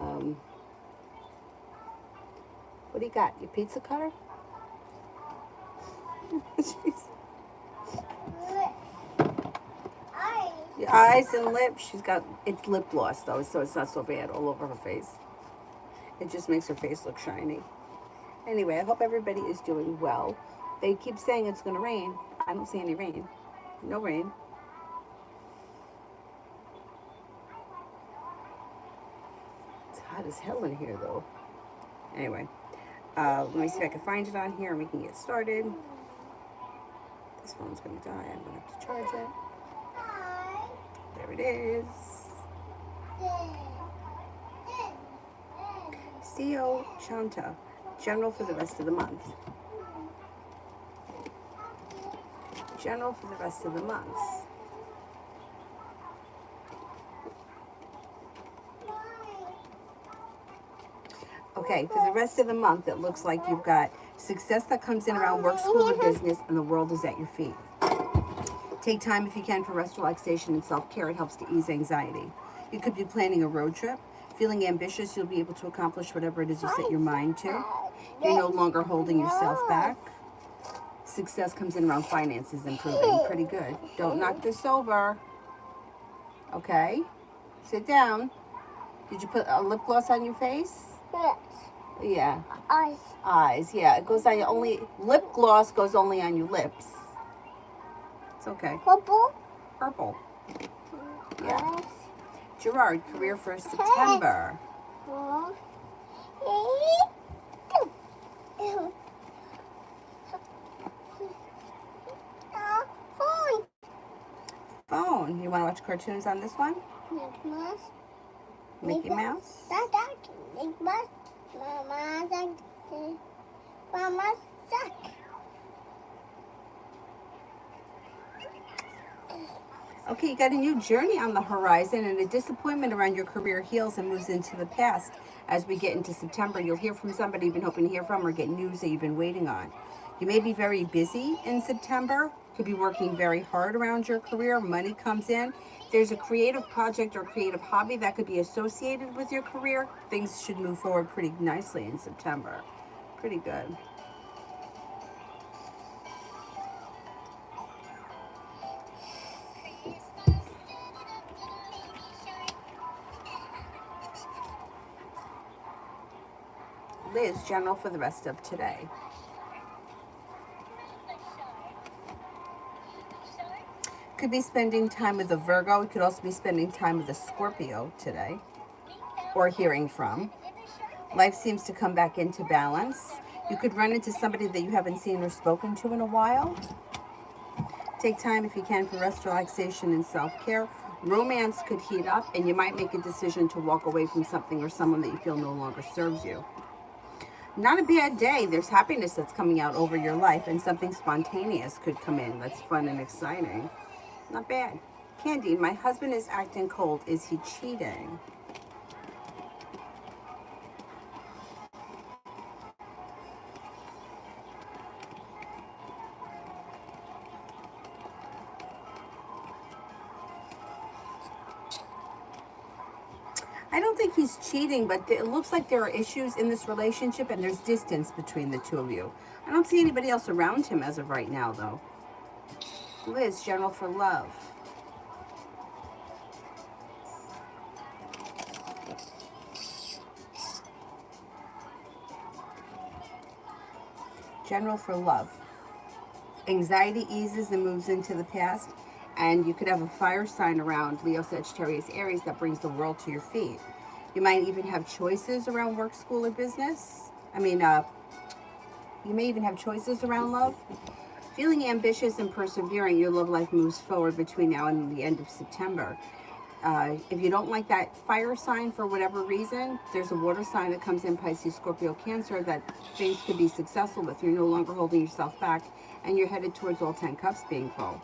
Um, what do you got? Your pizza cutter? Your eyes and lips. She's got, it's lip gloss though, so it's not so bad all over her face. It just makes her face look shiny. Anyway, I hope everybody is doing well. They keep saying it's going to rain. I don't see any rain. No rain. It's hot as hell in here though. Anyway, let me see if I can find it on here and we can get started. This phone's going to die. I'm going to have to charge it. There it is. CO Chanta, general for the rest of the month. General for the rest of the month. Okay, for the rest of the month, it looks like you've got success that comes in around work, school, or business, and the world is at your feet. Take time if you can for rest, relaxation, and self-care. It helps to ease anxiety. You could be planning a road trip. Feeling ambitious, you'll be able to accomplish whatever it is you set your mind to. You're no longer holding yourself back. Success comes in around finances improving. Pretty good. Don't knock this over. Okay? Sit down. Did you put a lip gloss on your face? Yes. Yeah. Eyes. Eyes, yeah. It goes on your only, lip gloss goes only on your lips. It's okay. Purple. Purple. Yeah. Gerard, career for September. Phone. You want to watch cartoons on this one? Mickey Mouse. Mickey Mouse? Mickey Mouse. Mama suck. Okay, you got a new journey on the horizon, and a disappointment around your career heals and moves into the past. As we get into September, you'll hear from somebody you've been hoping to hear from or get news that you've been waiting on. You may be very busy in September. Could be working very hard around your career. Money comes in. There's a creative project or creative hobby that could be associated with your career. Things should move forward pretty nicely in September. Pretty good. Liz, general for the rest of today. Could be spending time with a Virgo. You could also be spending time with a Scorpio today, or hearing from. Life seems to come back into balance. You could run into somebody that you haven't seen or spoken to in a while. Take time if you can for rest, relaxation, and self-care. Romance could heat up, and you might make a decision to walk away from something or someone that you feel no longer serves you. Not a bad day. There's happiness that's coming out over your life, and something spontaneous could come in that's fun and exciting. Not bad. Candy, my husband is acting cold. Is he cheating? I don't think he's cheating, but it looks like there are issues in this relationship and there's distance between the two of you. I don't see anybody else around him as of right now, though. Liz, general for love. General for love. Anxiety eases and moves into the past, and you could have a fire sign around Leo, Sagittarius, Aries that brings the world to your feet. You might even have choices around work, school, or business. You may even have choices around love. Feeling ambitious and persevering, your love life moves forward between now and the end of September. If you don't like that fire sign for whatever reason, there's a water sign that comes in, Pisces, Scorpio, Cancer, that things could be successful with. You're no longer holding yourself back, and you're headed towards all 10 cups being full.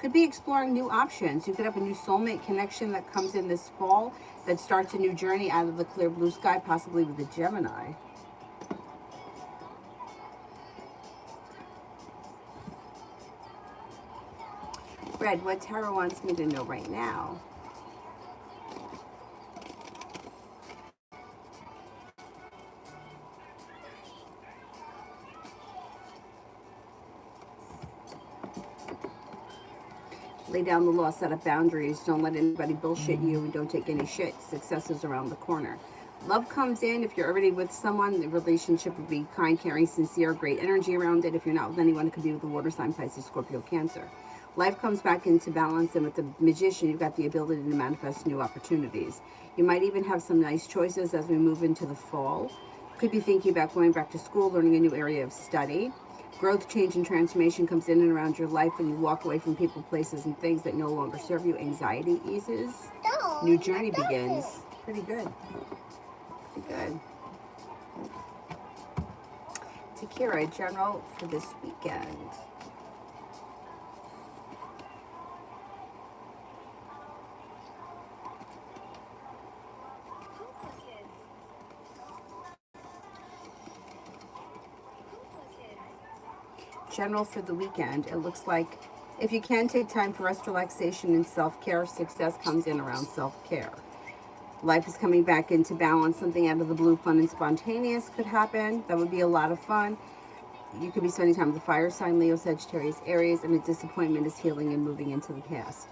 Could be exploring new options. You could have a new soulmate connection that comes in this fall that starts a new journey out of the clear blue sky, possibly with a Gemini. Red, what Tarot wants me to know right now Lay down the law, set up boundaries. Don't let anybody bullshit you, and don't take any shit. Success is around the corner. Love comes in. If you're already with someone, the relationship will be kind, caring, sincere, great energy around it. If you're not with anyone, it could be with the water sign, Pisces, Scorpio, Cancer. Life comes back into balance, and with the Magician, you've got the ability to manifest new opportunities. You might even have some nice choices as we move into the fall. Could be thinking about going back to school, learning a new area of study. Growth, change, and transformation comes in and around your life when you walk away from people, places, and things that no longer serve you. Anxiety eases. New journey begins. Pretty good. Pretty good. Takira, general for this weekend. General for the weekend, it looks like if you can take time for rest, relaxation, and self-care, success comes in around self-care. Life is coming back into balance. Something out of the blue, fun and spontaneous could happen. That would be a lot of fun. You could be spending time with the fire sign, Leo, Sagittarius, Aries, and a disappointment is healing and moving into the past.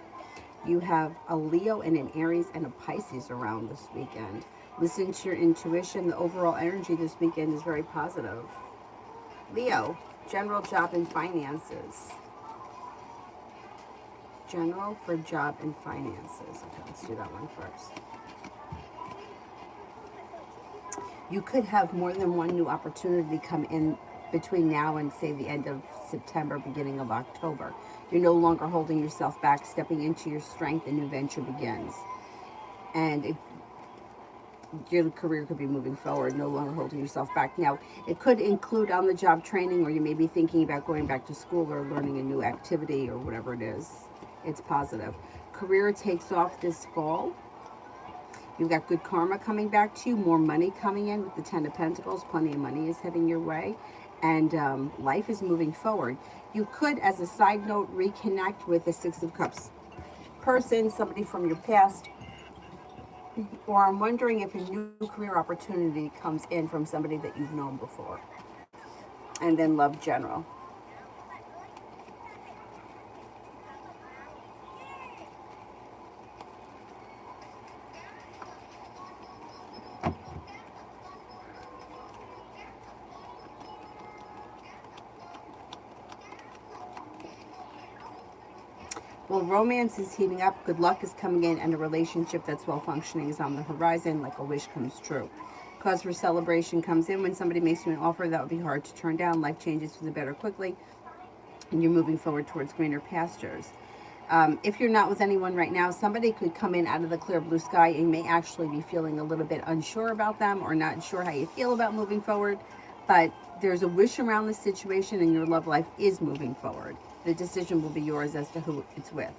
You have a Leo and an Aries and a Pisces around this weekend. Listen to your intuition. The overall energy this weekend is very positive. Leo, general, job, and finances. General for job and finances. Okay, let's do that one first. You could have more than one new opportunity come in between now and, say, the end of September, beginning of October. You're no longer holding yourself back, stepping into your strength, a new venture begins. And your career could be moving forward, no longer holding yourself back. Now, it could include on-the-job training, or you may be thinking about going back to school or learning a new activity or whatever it is. It's positive. Career takes off this fall. You've got good karma coming back to you, more money coming in with the Ten of Pentacles. Plenty of money is heading your way, and life is moving forward. You could, as a side note, reconnect with the Six of Cups person, somebody from your past, or I'm wondering if a new career opportunity comes in from somebody that you've known before. And then love, general. Well, romance is heating up, good luck is coming in, and a relationship that's well functioning is on the horizon, like a wish comes true. Cause for celebration comes in when somebody makes you an offer that would be hard to turn down. Life changes for the better quickly, and you're moving forward towards greener pastures. If you're not with anyone right now, somebody could come in out of the clear blue sky and you may actually be feeling a little bit unsure about them or not sure how you feel about moving forward. But there's a wish around the situation and your love life is moving forward. The decision will be yours as to who it's with.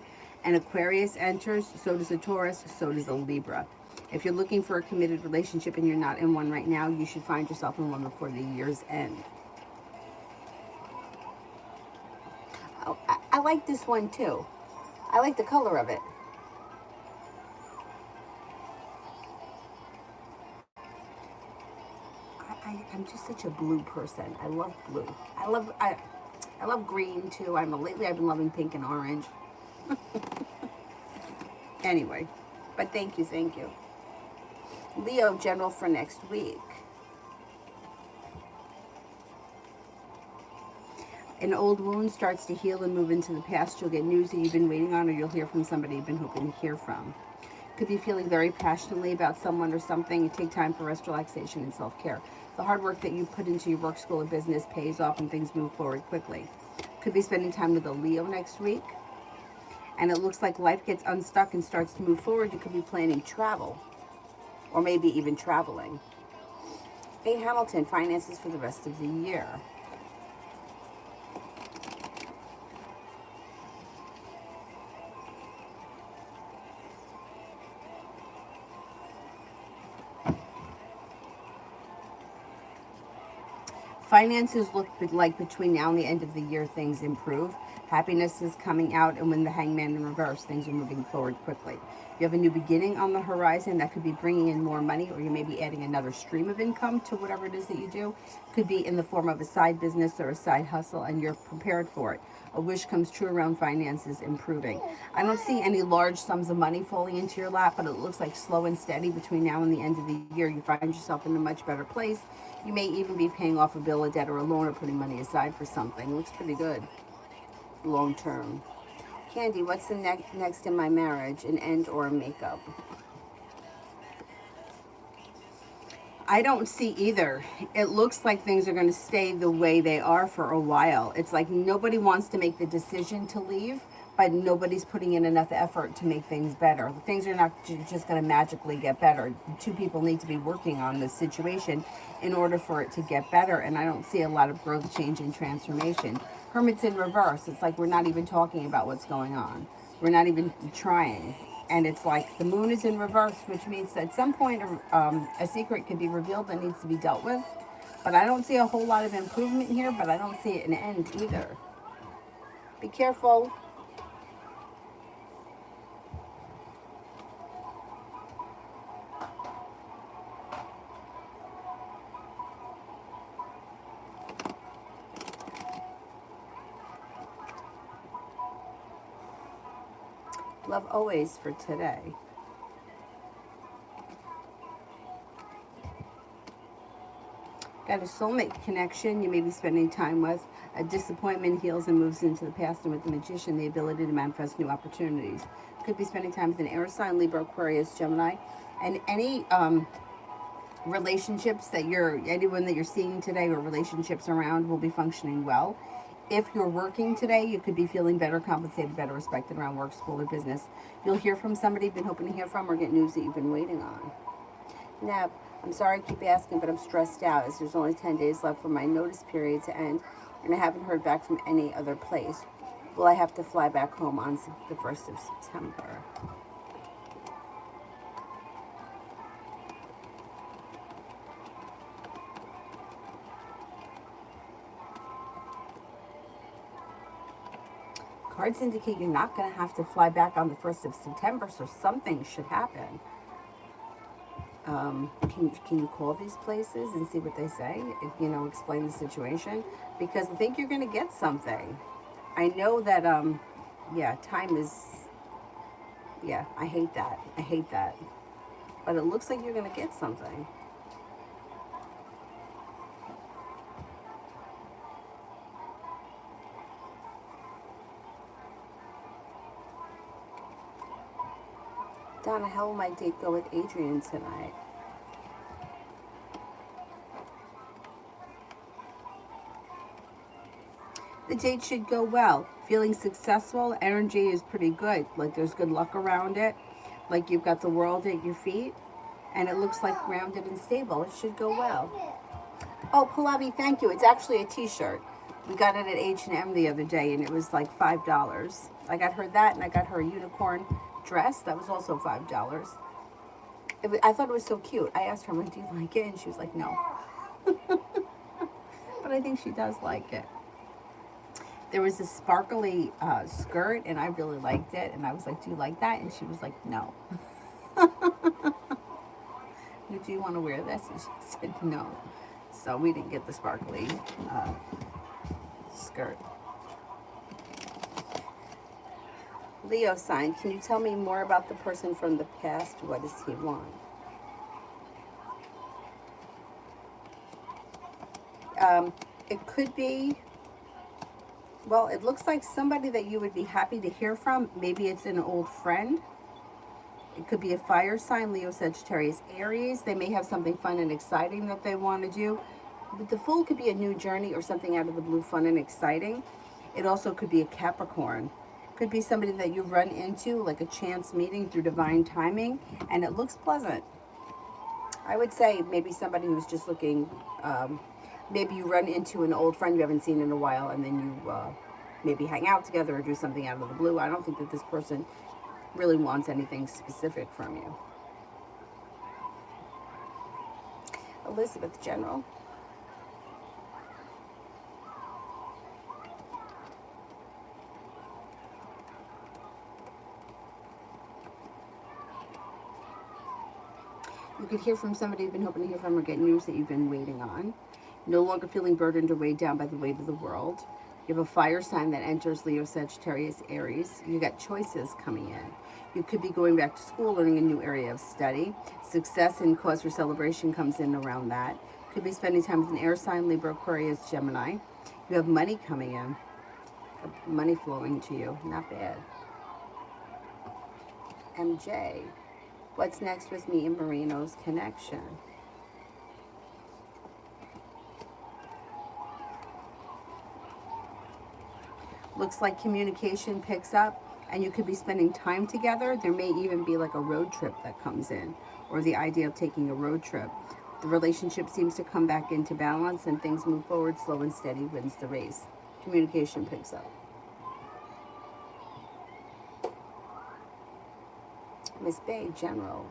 An Aquarius enters, so does a Taurus, so does a Libra. If you're looking for a committed relationship and you're not in one right now, you should find yourself in one before the year's end. Oh, I like this one too. I like the color of it. I'm just such a blue person. I love blue. I love green too. Lately I've been loving pink and orange. Anyway, but thank you. Leo, general for next week. An old wound starts to heal and move into the past. You'll get news that you've been waiting on, or you'll hear from somebody you've been hoping to hear from. Could be feeling very passionately about someone or something. Take time for rest, relaxation, and self-care. The hard work that you put into your work, school, or business pays off and things move forward quickly. Could be spending time with a Leo next week. And it looks like life gets unstuck and starts to move forward. You could be planning travel, or maybe even traveling. Hey, Hamilton, finances for the rest of the year. Finances look like between now and the end of the year things improve. Happiness is coming out, and when the Hangman in reverse, things are moving forward quickly. You have a new beginning on the horizon that could be bringing in more money, or you may be adding another stream of income to whatever it is that you do. Could be in the form of a side business or a side hustle, and you're prepared for it. A wish comes true around finances improving. I don't see any large sums of money falling into your lap, but it looks like slow and steady between now and the end of the year. You find yourself in a much better place. You may even be paying off a bill, a debt, or a loan, or putting money aside for something. It looks pretty good long term. Candy, what's the next in my marriage? An end or a makeup? I don't see either. It looks like things are going to stay the way they are for a while. It's like nobody wants to make the decision to leave, but nobody's putting in enough effort to make things better. Things are not just going to magically get better. Two people need to be working on this situation in order for it to get better, and I don't see a lot of growth, change, and transformation. Hermit's in reverse. It's like we're not even talking about what's going on. We're not even trying. And it's like the moon is in reverse, which means at some point a secret could be revealed that needs to be dealt with. But I don't see a whole lot of improvement here, but I don't see an end either. Be careful. Love always for today. Got a soulmate connection you may be spending time with. A disappointment heals and moves into the past, and with the Magician, the ability to manifest new opportunities. Could be spending time with an air sign, Libra, Aquarius, Gemini. And any relationships that anyone that you're seeing today or relationships around will be functioning well. If you're working today, you could be feeling better compensated, better respected around work, school, or business. You'll hear from somebody you've been hoping to hear from, or get news that you've been waiting on. Now, I'm sorry I keep asking, but I'm stressed out as there's only 10 days left for my notice period to end, and I haven't heard back from any other place. Will I have to fly back home on the 1st of September? Cards indicate you're not going to have to fly back on the 1st of September, so something should happen. Can you call these places and see what they say? Explain the situation, because I think you're going to get something. I know that time is, I hate that, but it looks like you're going to get something. Donna, how will my date go with Adrian tonight? The date should go well. Feeling successful, energy is pretty good. Like there's good luck around it. Like you've got the world at your feet, and it looks like grounded and stable. It should go well. Oh, Pallavi, thank you. It's actually a t-shirt. We got it at H&M the other day, and it was like $5. I got her that, and I got her a unicorn dress. That was also $5. I thought it was so cute. I asked her, do you like it? And she was like, no. But I think she does like it. There was a sparkly skirt, and I really liked it. And I was like, do you like that? And she was like, no. Do you want to wear this? And she said, no. So we didn't get the sparkly skirt. Leo sign, can you tell me more about the person from the past? What does he want? It could be, well, it looks like somebody that you would be happy to hear from. Maybe it's an old friend. It could be a fire sign, Leo, Sagittarius, Aries. They may have something fun and exciting that they want to do. But the Fool could be a new journey or something out of the blue, fun and exciting. It also could be a Capricorn. Could be somebody that you run into, like a chance meeting through divine timing, and it looks pleasant. I would say maybe somebody who's just looking, maybe you run into an old friend you haven't seen in a while, and then you maybe hang out together or do something out of the blue. I don't think that this person really wants anything specific from you. Elizabeth, General. could hear from somebody you've been hoping to hear from or get news that you've been waiting on. No longer feeling burdened or weighed down by the weight of the world. You have a fire sign that enters Leo, Sagittarius, Aries. You got choices coming in. You could be going back to school, learning a new area of study. Success and cause for celebration comes in around that. Could be spending time with an air sign, Libra, Aquarius, Gemini. You have money coming in. Money flowing to you. Not bad. MJ. What's next with me and Marino's connection? Looks like communication picks up and you could be spending time together. There may even be like a road trip that comes in, or the idea of taking a road trip. The relationship seems to come back into balance and things move forward. Slow and steady wins the race. Communication picks up. Miss Bay, General.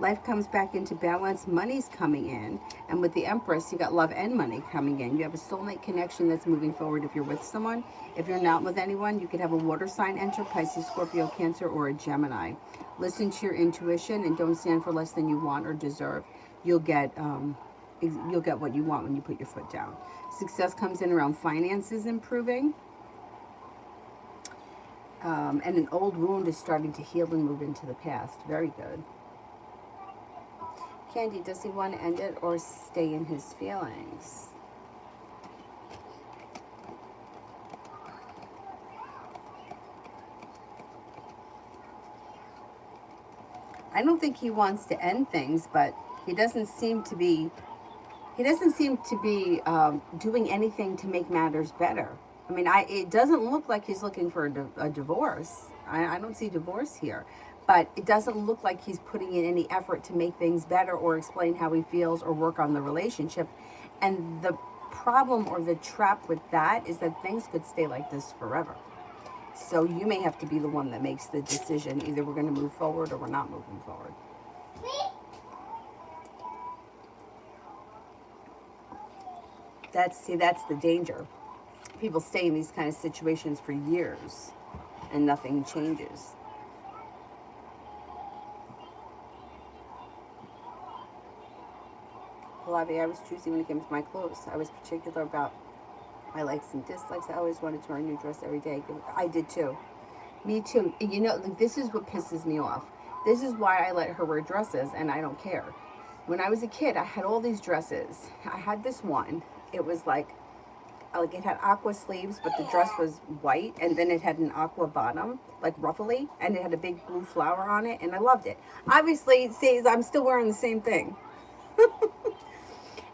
Life comes back into balance. Money's coming in. And with the Empress, you got love and money coming in. You have a soulmate connection that's moving forward if you're with someone. If you're not with anyone, you could have a water sign enter, Pisces, Scorpio, Cancer, or a Gemini. Listen to your intuition and don't stand for less than you want or deserve. You'll get what you want when you put your foot down. Success comes in around finances improving. And an old wound is starting to heal and move into the past. Very good. Candy, does he want to end it or stay in his feelings? I don't think he wants to end things, but he doesn't seem to be doing anything to make matters better. I mean, it doesn't look like he's looking for a divorce. I don't see divorce here. But it doesn't look like he's putting in any effort to make things better or explain how he feels or work on the relationship. And the problem or the trap with that is that things could stay like this forever. So you may have to be the one that makes the decision. Either we're going to move forward or we're not moving forward. That's the danger. People stay in these kind of situations for years and nothing changes. I was choosy when it came to my clothes. I was particular about my likes and dislikes. I always wanted to wear a new dress every day. I did too. Me too. You know, this is what pisses me off. This is why I let her wear dresses and I don't care. When I was a kid, I had all these dresses. I had this one. It was like it had aqua sleeves, but the dress was white, and then it had an aqua bottom, like ruffly, and it had a big blue flower on it, and I loved it. Obviously, see, I'm still wearing the same thing.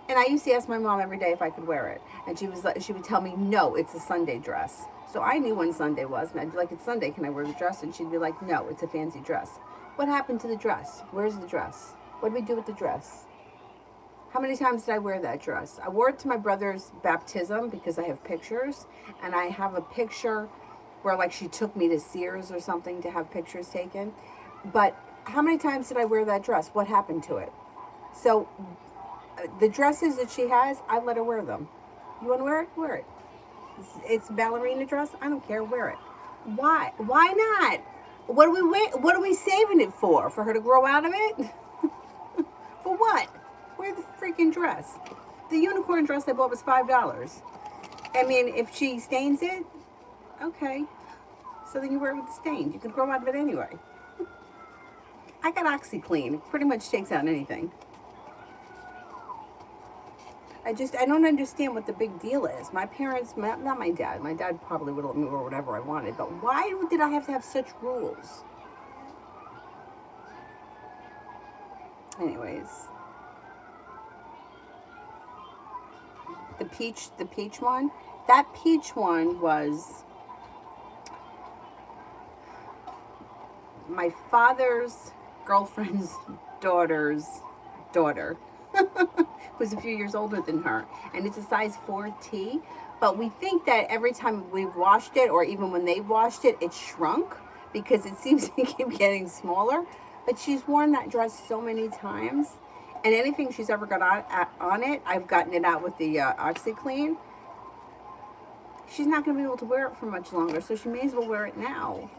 And I used to ask my mom every day if I could wear it. And she would tell me, no, it's a Sunday dress. So I knew when Sunday was. And I'd be like, it's Sunday, can I wear the dress? And she'd be like, no, it's a fancy dress. What happened to the dress? Where's the dress? What did we do with the dress? How many times did I wear that dress? I wore it to my brother's baptism because I have pictures. And I have a picture where like she took me to Sears or something to have pictures taken. But how many times did I wear that dress? What happened to it? So the dresses that she has, I let her wear them. You want to wear it? Wear it. It's a ballerina dress. I don't care. Wear it. Why? Why not? What are we saving it for? For her to grow out of it? For what? Wear the freaking dress. The unicorn dress I bought was $5. I mean, if she stains it, okay. So then you wear it with the stains. You can grow out of it anyway. I got OxyClean. It pretty much takes out anything. I don't understand what the big deal is. My parents, not my dad. My dad probably would let me wear whatever I wanted. But why did I have to have such rules? Anyways. The peach one. That peach one was my father's girlfriend's daughter's daughter. Who's a few years older than her, and it's a size 4T, but we think that every time we've washed it, or even when they've washed it, it's shrunk because it seems to keep getting smaller. But she's worn that dress so many times, And anything she's ever got on it, I've gotten it out with the OxyClean. She's not going to be able to wear it for much longer, so she may as well wear it now.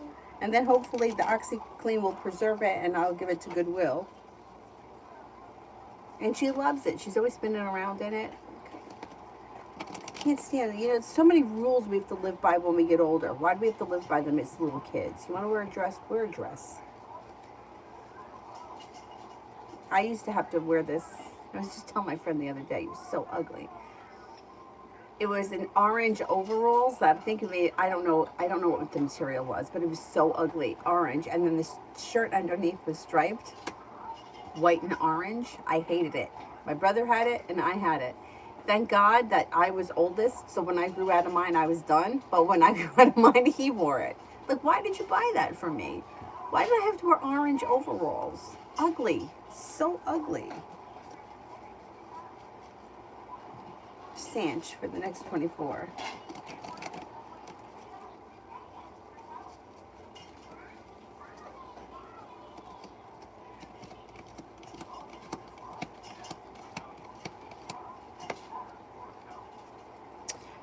And then hopefully the OxyClean will preserve it, and I'll give it to Goodwill. And she loves it. She's always spinning around in it. Can't stand it. You know, so many rules we have to live by when we get older. Why do we have to live by them as little kids? You want to wear a dress? Wear a dress. I used to have to wear this. I was just telling my friend the other day, it was so ugly. It was an orange overalls that I think of it. I don't know what the material was, but it was so ugly, orange. And then the shirt underneath was striped, white and orange. I hated it. My brother had it, and I had it. Thank God that I was oldest, so when I grew out of mine, I was done. But when I grew out of mine, he wore it. Like, why did you buy that for me? Why did I have to wear orange overalls? Ugly. So ugly. Sanch for the next 24.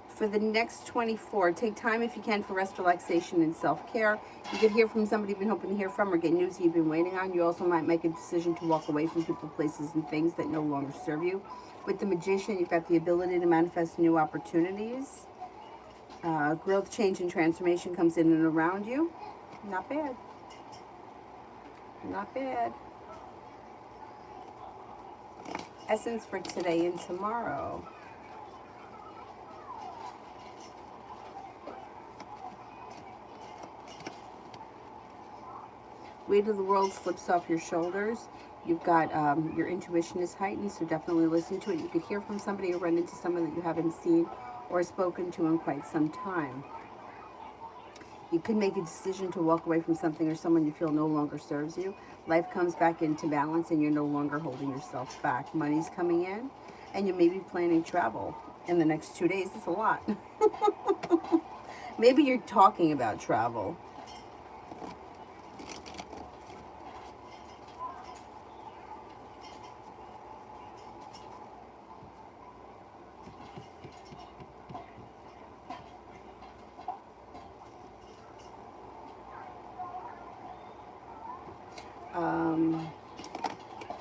For the next 24, take time if you can for rest, relaxation, and self-care. You could hear from somebody you've been hoping to hear from or get news you've been waiting on. You also might make a decision to walk away from people, places, and things that no longer serve you. With the Magician, you've got the ability to manifest new opportunities. Growth, change, and transformation comes in and around you. Not bad. Not bad. Essence for today and tomorrow. Weight of the world slips off your shoulders. You've got your intuition is heightened, so definitely listen to it. You could hear from somebody or run into someone that you haven't seen or spoken to in quite some time. You could make a decision to walk away from something or someone you feel no longer serves you. Life comes back into balance and you're no longer holding yourself back. Money's coming in and you may be planning travel in the next 2 days. It's a lot. Maybe you're talking about travel.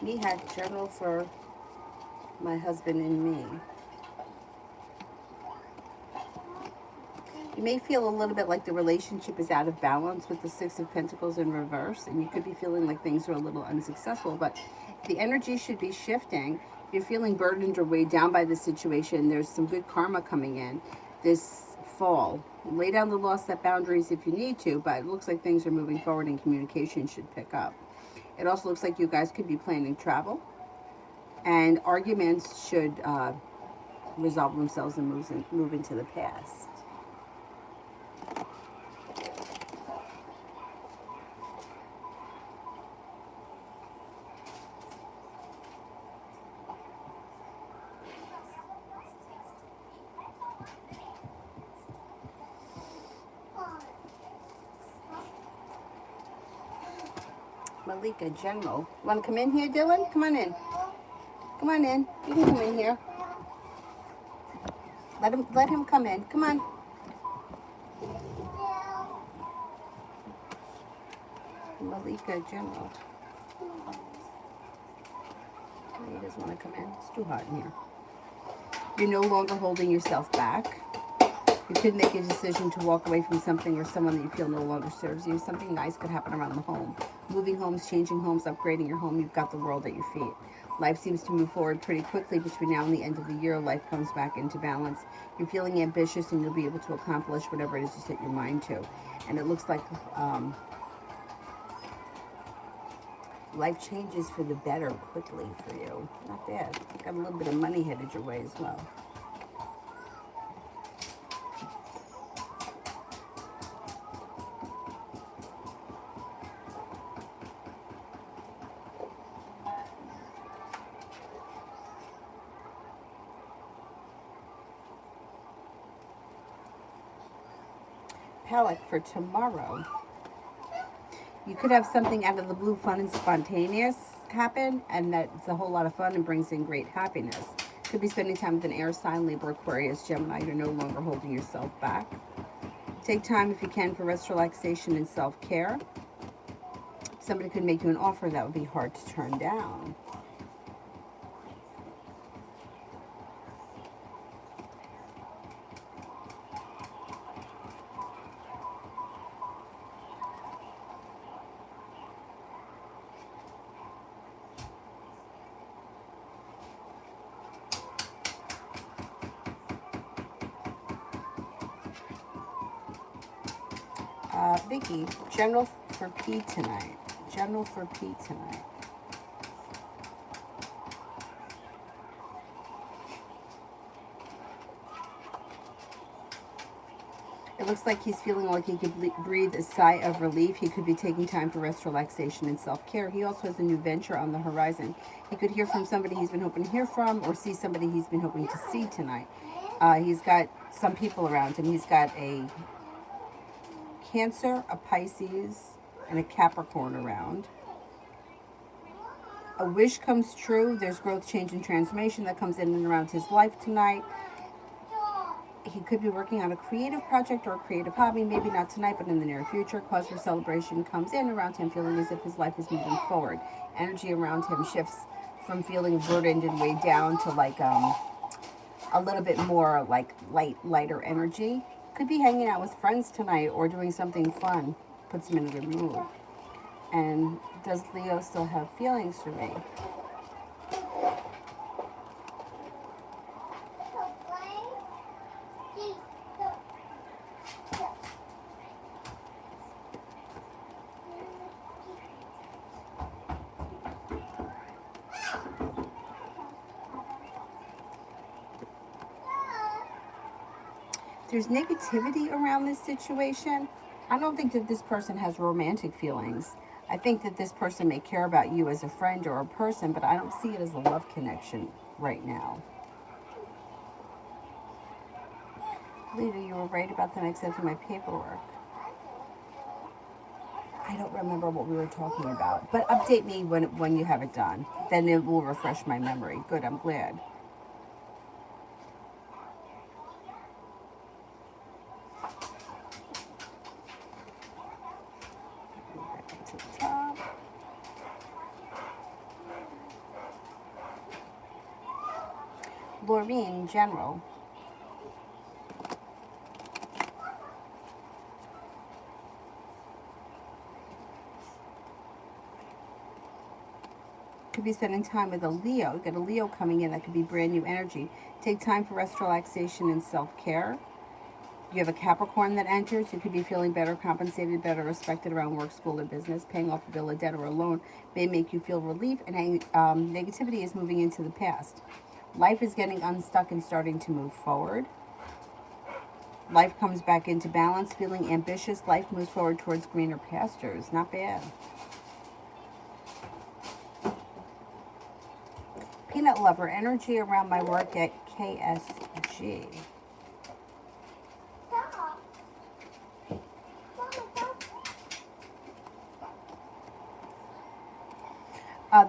Me hack journal for my husband and me. You may feel a little bit like the relationship is out of balance with the Six of Pentacles in reverse, and you could be feeling like things are a little unsuccessful, but the energy should be shifting. If you're feeling burdened or weighed down by the situation, there's some good karma coming in this fall. Lay down the law, set boundaries if you need to, but it looks like things are moving forward and communication should pick up. It also looks like you guys could be planning travel, and arguments should resolve themselves and move into the past. Malika, General. Want to come in here, Dylan? Come on in. Come on in. You can come in here. Let him come in. Come on. Malika, General. He doesn't want to come in. It's too hot in here. You're no longer holding yourself back. You could make a decision to walk away from something or someone that you feel no longer serves you. Something nice could happen around the home. Moving homes, changing homes, upgrading your home. You've got the world at your feet. Life seems to move forward pretty quickly between now and the end of the year. Life comes back into balance. You're feeling ambitious and you'll be able to accomplish whatever it is you set your mind to. And it looks like life changes for the better quickly for you. Not bad. Got a little bit of money headed your way as well. Palette for tomorrow. You could have something out of the blue, fun and spontaneous, happen, and that's a whole lot of fun and brings in great happiness. Could be spending time with an air sign, Libra, Aquarius, Gemini. You're no longer holding yourself back. Take time if you can for rest, relaxation, and self-care. Somebody could make you an offer that would be hard to turn down. Vicky, general for P tonight. General for P tonight. It looks like he's feeling like he could breathe a sigh of relief. He could be taking time for rest, relaxation, and self-care. He also has a new venture on the horizon. He could hear from somebody he's been hoping to hear from, or see somebody he's been hoping to see tonight. He's got some people around him. He's got a Cancer, a Pisces, and a Capricorn around. A wish comes true. There's growth, change, and transformation that comes in and around his life tonight. He could be working on a creative project or a creative hobby, maybe not tonight, but in the near future. Cause for celebration comes in around him, feeling as if his life is moving forward. Energy around him shifts from feeling burdened and weighed down to like a little bit more like lighter energy. Could be hanging out with friends tonight or doing something fun. Puts him in a good mood. And does Leo still have feelings for me? There's negativity around this situation. I don't think that this person has romantic feelings. I think that this person may care about you as a friend or a person, but I don't see it as a love connection right now. Lita, you were right about them accepting my paperwork. I don't remember what we were talking about, but update me when you have it done. Then it will refresh my memory. Good, I'm glad. Laureen, general. Could be spending time with a Leo. You got a Leo coming in. That could be brand new energy. Take time for rest, relaxation, and self-care. You have a Capricorn that enters. You could be feeling better compensated, better respected around work, school, or business. Paying off a bill, a debt, or a loan may make you feel relief, and negativity is moving into the past. Life is getting unstuck and starting to move forward. Life comes back into balance, feeling ambitious. Life moves forward towards greener pastures. Not bad. Peanut lover, energy around my work at KSG.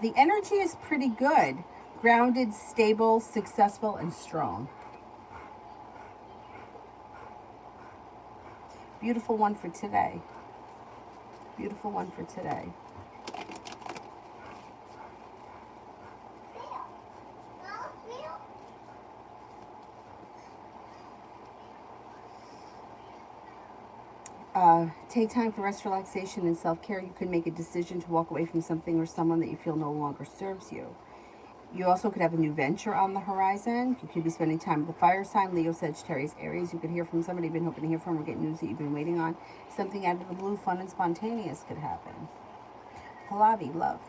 The energy is pretty good. Grounded, stable, successful, and strong. Beautiful one for today. Beautiful one for today. Take time for rest, relaxation, and self-care. You could make a decision to walk away from something or someone that you feel no longer serves you. You also could have a new venture on the horizon. You could be spending time with the fire sign, Leo, Sagittarius, Aries. You could hear from somebody you've been hoping to hear from or get news that you've been waiting on. Something out of the blue, fun and spontaneous could happen. Pallavi, love.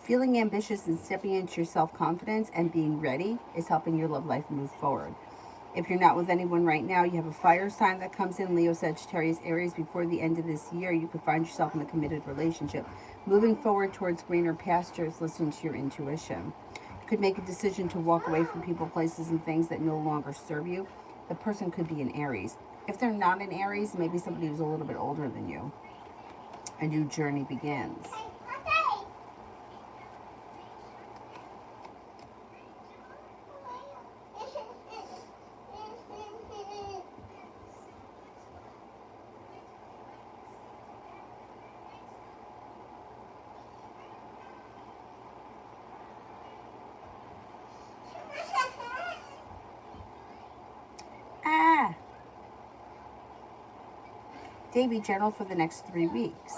Feeling ambitious and stepping into your self-confidence and being ready is helping your love life move forward. If you're not with anyone right now, you have a fire sign that comes in, Leo, Sagittarius, Aries. Before the end of this year, you could find yourself in a committed relationship. Moving forward towards greener pastures, listening to your intuition. could make a decision to walk away from people, places, and things that no longer serve you. The person could be an Aries. If they're not an Aries, maybe somebody who's a little bit older than you. A new journey begins. Ah! Day be general for the next 3 weeks.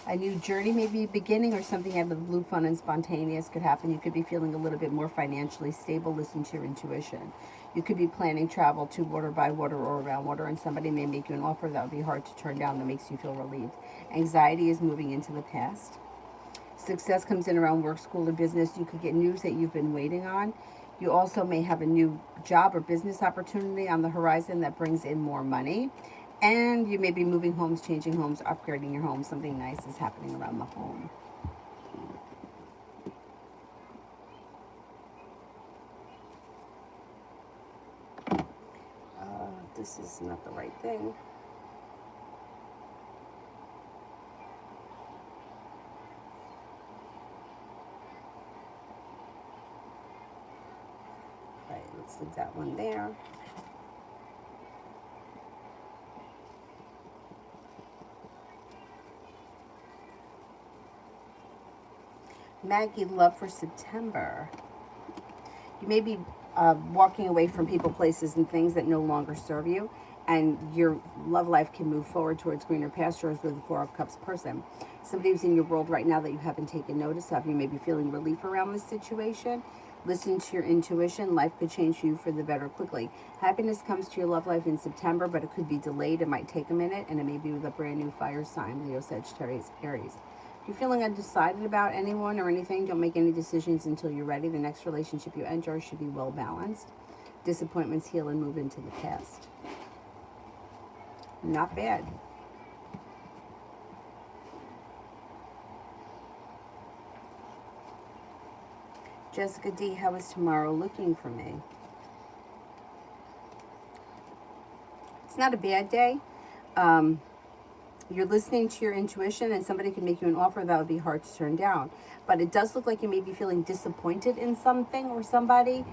A new journey may be beginning, or something out of the blue, fun and spontaneous could happen. You could be feeling a little bit more financially stable. Listen to your intuition. You could be planning travel to water, by water, or around water, and somebody may make you an offer that would be hard to turn down that makes you feel relieved. Anxiety is moving into the past. Success comes in around work, school, or business. You could get news that you've been waiting on. You also may have a new job or business opportunity on the horizon that brings in more money. And you may be moving homes, changing homes, upgrading your home. Something nice is happening around the home. This is not the right thing. Right, let's leave that one there. Maggie, love for September. You may be walking away from people, places, and things that no longer serve you, and your love life can move forward towards greener pastures with the Four of Cups person. Somebody who's in your world right now that you haven't taken notice of. You may be feeling relief around this situation. Listen to your intuition. Life could change for you for the better quickly. Happiness comes to your love life in September, but it could be delayed. It might take a minute, and it may be with a brand new fire sign, Leo, Sagittarius, Aries. If you're feeling undecided about anyone or anything, don't make any decisions until you're ready. The next relationship you enter should be well balanced. Disappointments heal and move into the past. Not bad. Jessica D, how is tomorrow looking for me? It's not a bad day. You're listening to your intuition, and somebody can make you an offer that would be hard to turn down. But it does look like you may be feeling disappointed in something or somebody,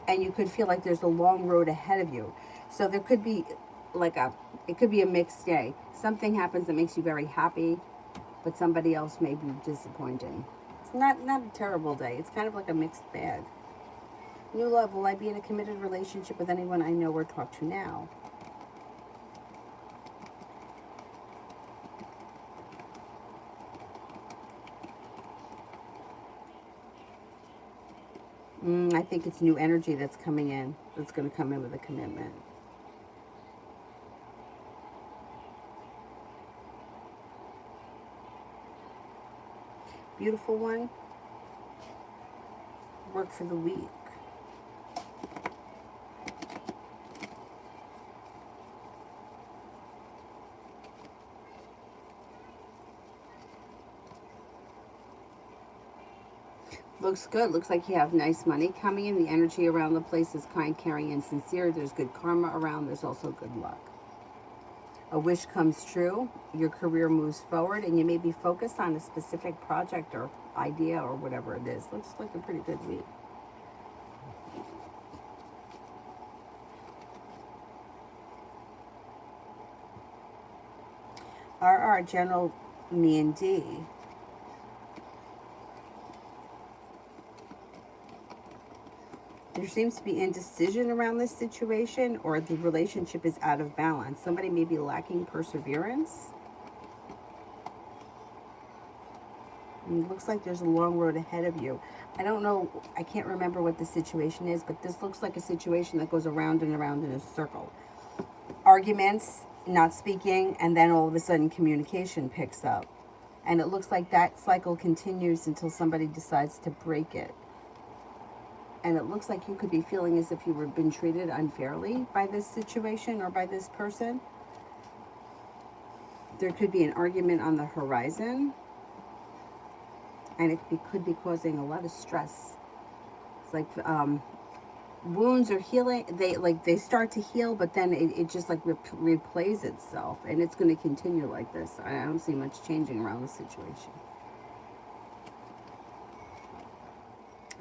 and you could feel like there's a long road ahead of you. So there could be it could be a mixed day. Something happens that makes you very happy, but somebody else may be disappointing. It's not a terrible day. It's kind of like a mixed bag. New love, will I be in a committed relationship with anyone I know or talk to now? I think it's new energy that's coming in, that's going to come in with a commitment. Beautiful one. Work for the week. Looks good. Looks like you have nice money coming in. The energy around the place is kind, caring, and sincere. There's good karma around. There's also good luck. A wish comes true. Your career moves forward, and you may be focused on a specific project or idea or whatever it is. Looks like a pretty good week. RR, General Me and D. There seems to be indecision around this situation, or the relationship is out of balance. Somebody may be lacking perseverance. And it looks like there's a long road ahead of you. I don't know, I can't remember what the situation is, but this looks like a situation that goes around and around in a circle. Arguments, not speaking, and then all of a sudden communication picks up. And it looks like that cycle continues until somebody decides to break it. And it looks like you could be feeling as if you were been treated unfairly by this situation or by this person. There could be an argument on the horizon. And it could be causing a lot of stress. It's like wounds are healing. They start to heal, but then it just like replays itself, and it's going to continue like this. I don't see much changing around the situation.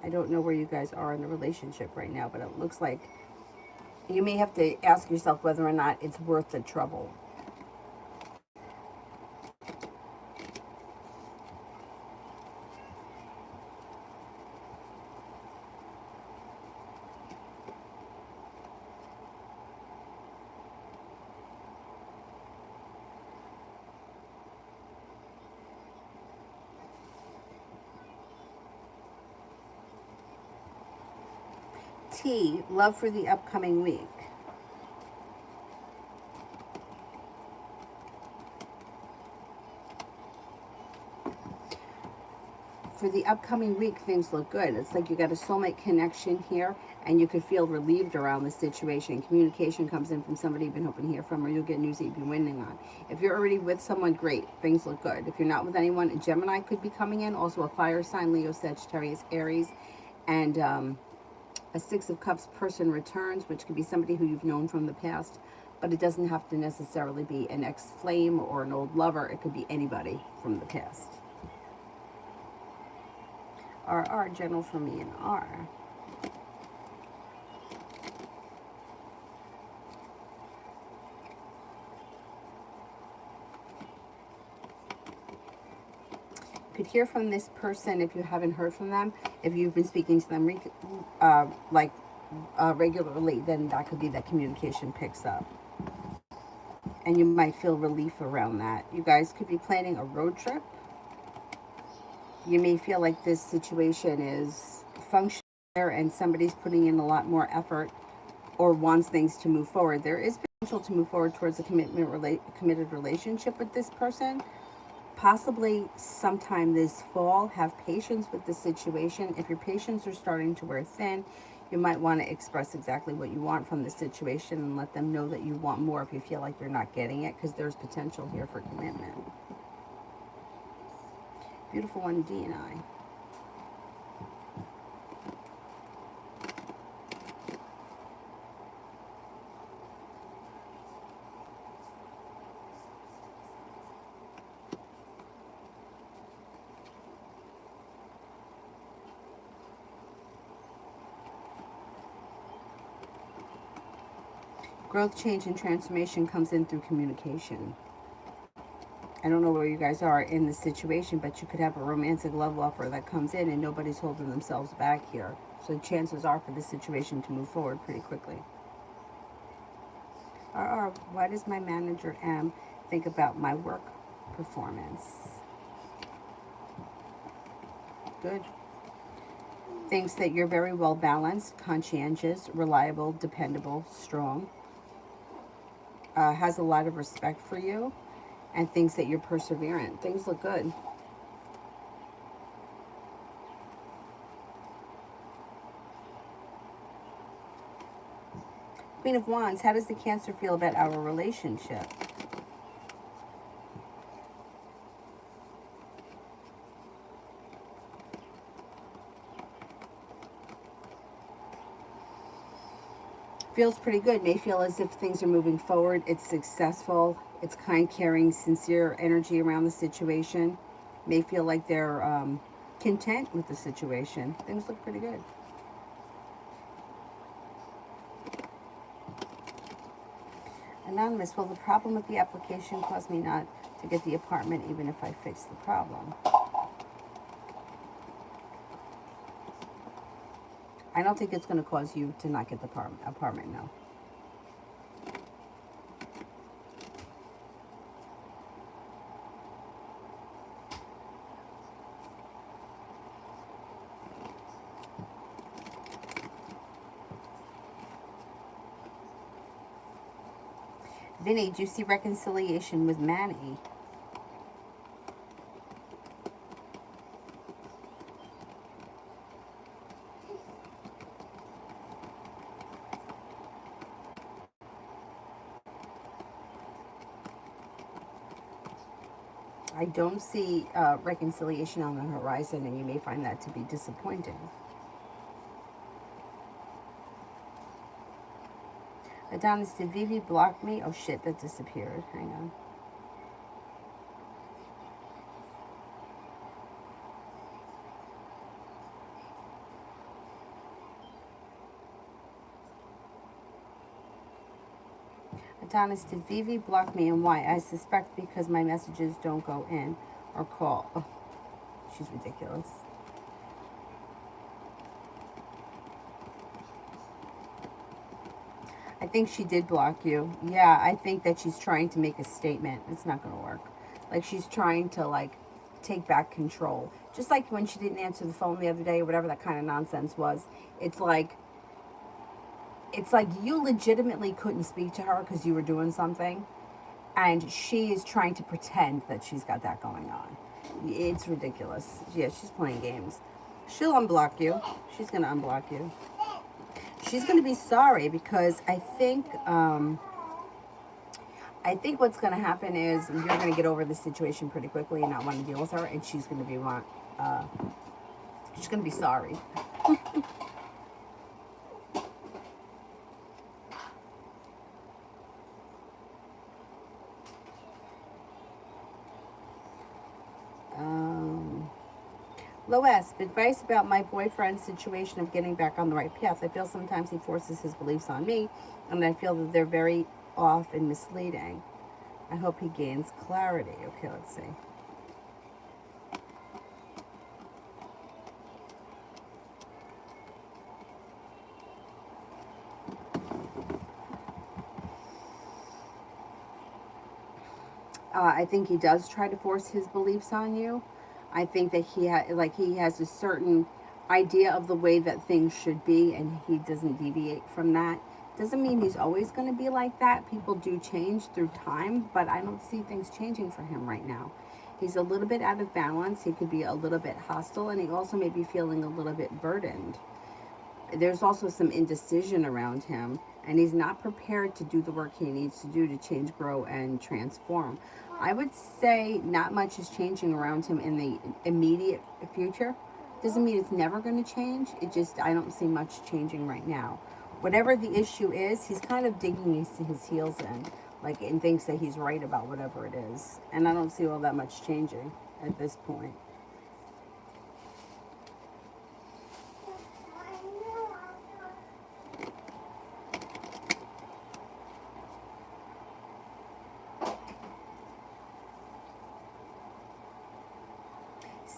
I don't know where you guys are in the relationship right now, but it looks like you may have to ask yourself whether or not it's worth the trouble. T, love for the upcoming week. For the upcoming week, things look good. It's like you got a soulmate connection here, and you could feel relieved around the situation. Communication comes in from somebody you've been hoping to hear from, or you'll get news that you've been waiting on. If you're already with someone, great. Things look good. If you're not with anyone, a Gemini could be coming in. Also a fire sign, Leo, Sagittarius, Aries. And a Six of Cups person returns, which could be somebody who you've known from the past. But it doesn't have to necessarily be an ex-flame or an old lover. It could be anybody from the past. R, general for me, and R. You could hear from this person if you haven't heard from them. If you've been speaking to them regularly, then that could be that communication picks up. And you might feel relief around that. You guys could be planning a road trip. You may feel like this situation is functional and somebody's putting in a lot more effort or wants things to move forward. There is potential to move forward towards a committed relationship with this person. Possibly sometime this fall. Have patience with the situation. If your patience are starting to wear thin, you might want to express exactly what you want from the situation and let them know that you want more if you feel like you're not getting it, because there's potential here for commitment. Beautiful one, D and I. Growth, change, and transformation comes in through communication. I don't know where you guys are in the situation, but you could have a romantic love offer that comes in and nobody's holding themselves back here. So chances are for this situation to move forward pretty quickly. Why does my manager M think about my work performance? Good. Thinks that you're very well balanced, conscientious, reliable, dependable, strong. Has a lot of respect for you, and thinks that you're perseverant. Things look good. Queen of Wands, how does the Cancer feel about our relationship? Feels pretty good. May feel as if things are moving forward. It's successful. It's kind, caring, sincere energy around the situation. May feel like they're content with the situation. Things look pretty good. Anonymous, will the problem with the application cause me not to get the apartment even if I fix the problem? I don't think it's going to cause you to not get the apartment, no. Vinny, do you see reconciliation with Manny? I don't see reconciliation on the horizon, and you may find that to be disappointing. Adonis, did Vivi block me? Oh shit, that disappeared. Hang on. Adonis, did Vivi block me and why? I suspect because my messages don't go in or call. Oh, she's ridiculous. I think she did block you. Yeah, I think that she's trying to make a statement. It's not going to work. Like she's trying to take back control. Just like when she didn't answer the phone the other day or whatever that kind of nonsense was. It's like you legitimately couldn't speak to her because you were doing something, and she is trying to pretend that she's got that going on. It's ridiculous. Yeah, she's playing games. She'll unblock you. She's going to unblock you. She's going to be sorry because I think what's going to happen is you're going to get over the situation pretty quickly and not want to deal with her, and she's going to she's going to be sorry. Lois, advice about my boyfriend's situation of getting back on the right path. I feel sometimes he forces his beliefs on me, and I feel that they're very off and misleading. I hope he gains clarity. Okay, let's see. I think he does try to force his beliefs on you. I think that he has a certain idea of the way that things should be, and he doesn't deviate from that. Doesn't mean he's always going to be like that. People do change through time, but I don't see things changing for him right now. He's a little bit out of balance. He could be a little bit hostile, and he also may be feeling a little bit burdened. There's also some indecision around him, and he's not prepared to do the work he needs to do to change, grow, and transform. I would say not much is changing around him in the immediate future. Doesn't mean it's never going to change. It just, I don't see much changing right now. Whatever the issue is, he's kind of digging his heels in, and thinks that he's right about whatever it is. And I don't see all that much changing at this point.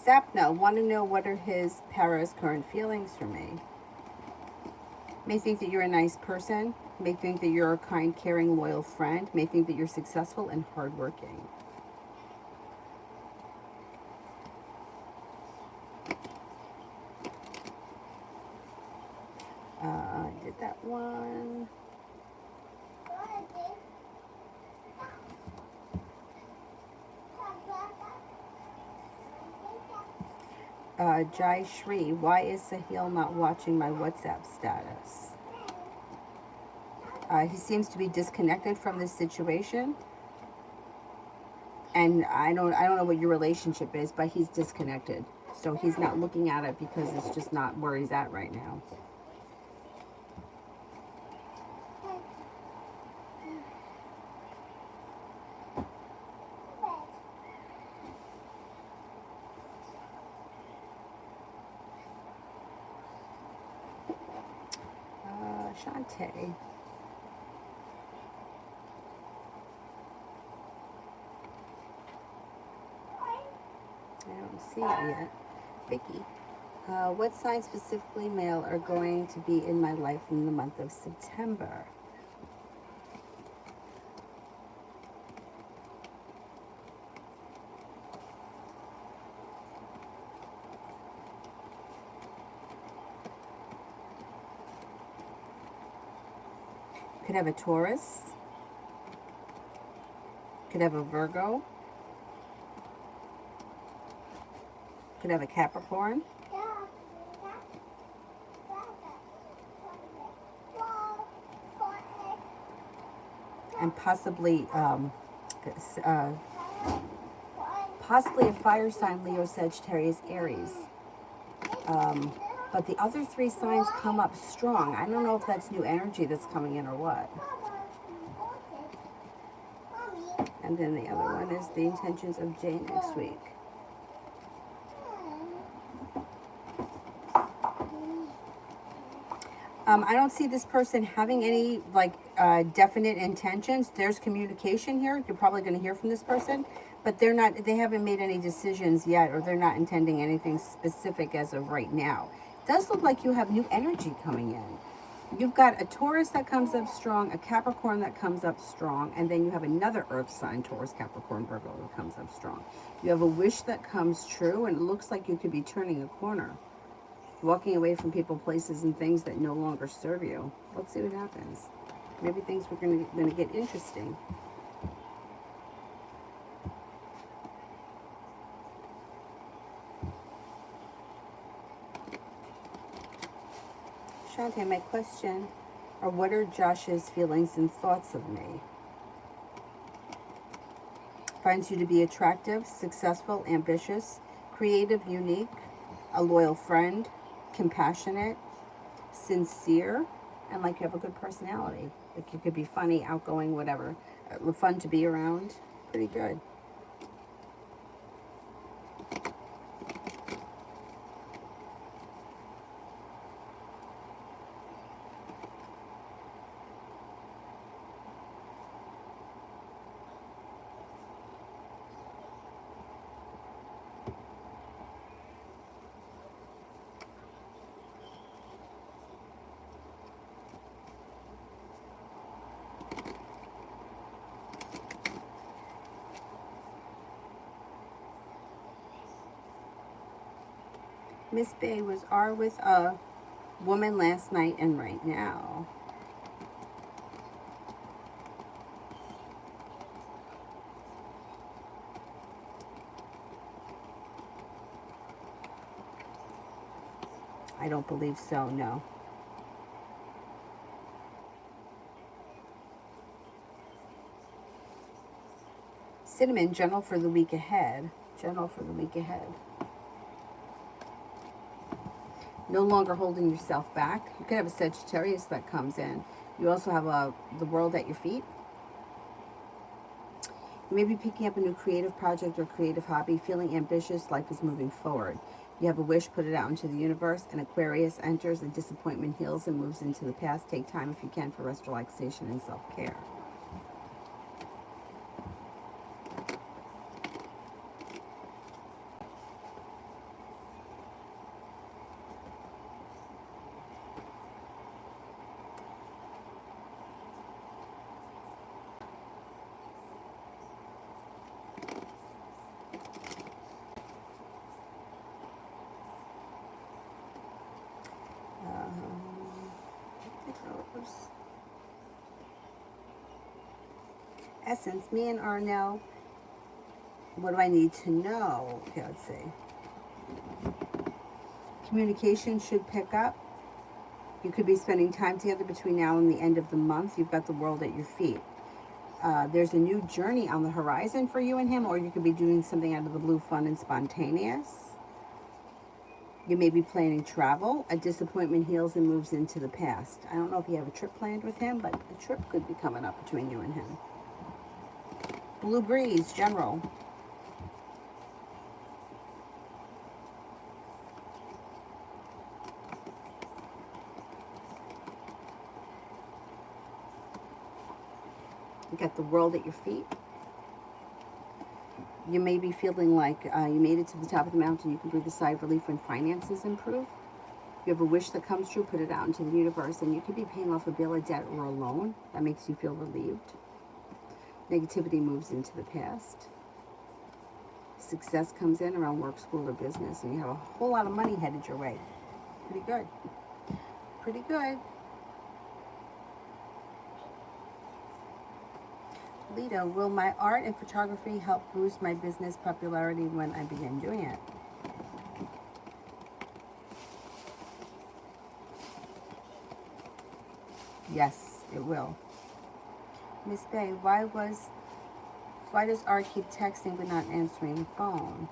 Sapna, want to know what are his Para's current feelings for me. May think that you're a nice person. May think that you're a kind, caring, loyal friend. May think that you're successful and hardworking. I did that one. Jai Shri, why is Sahil not watching my WhatsApp status? He seems to be disconnected from this situation, and I don't know what your relationship is, but he's disconnected. So he's not looking at it because it's just not where he's at right now. Shantae. I don't see it yet. Vicky. What signs, specifically male, are going to be in my life in the month of September? Could have a Taurus. Could have a Virgo. Could have a Capricorn. And possibly Possibly a fire sign, Leo, Sagittarius, Aries. But the other three signs come up strong. I don't know if that's new energy that's coming in or what. And then the other one is the intentions of Jay next week. I don't see this person having any definite intentions. There's communication here. You're probably going to hear from this person, but they haven't made any decisions yet, or they're not intending anything specific as of right now. It does look like you have new energy coming in. You've got a Taurus that comes up strong, a Capricorn that comes up strong, and then you have another earth sign, Taurus, Capricorn, Virgo, that comes up strong. You have a wish that comes true, and it looks like you could be turning a corner. Walking away from people, places, and things that no longer serve you. Let's see what happens. Maybe things are going to get interesting. Shantae, my question, or what are Josh's feelings and thoughts of me? Finds you to be attractive, successful, ambitious, creative, unique, a loyal friend, compassionate, sincere, and like you have a good personality. Like you could be funny, outgoing, whatever. Fun to be around. Pretty good. Miss Bay was with a woman last night and right now. I don't believe so, no. Cinnamon, general for the week ahead. General for the week ahead. No longer holding yourself back. You could have a Sagittarius that comes in. You also have the world at your feet. You may be picking up a new creative project or creative hobby, feeling ambitious, life is moving forward. You have a wish, put it out into the universe, and Aquarius enters, and disappointment heals and moves into the past. Take time if you can for rest, relaxation, and self-care. Essence, me and Arnell, what do I need to know? Okay, let's see. Communication should pick up. You could be spending time together between now and the end of the month. You've got the world at your feet. There's a new journey on the horizon for you and him, or you could be doing something out of the blue, fun and spontaneous. You may be planning travel. A disappointment heals and moves into the past. I don't know if you have a trip planned with him, but a trip could be coming up between you and him. Blue breeze, general. You got the world at your feet. You may be feeling like you made it to the top of the mountain. You can breathe a sigh of relief when finances improve. You have a wish that comes true, put it out into the universe, and you could be paying off a bill, a debt, or a loan. That makes you feel relieved. Negativity moves into the past. Success comes in around work, school, or business, and you have a whole lot of money headed your way. Pretty good. Pretty good. Lito, will my art and photography help boost my business popularity when I begin doing it? Yes, it will. Miss Bay, why Why does Art keep texting but not answering the phone?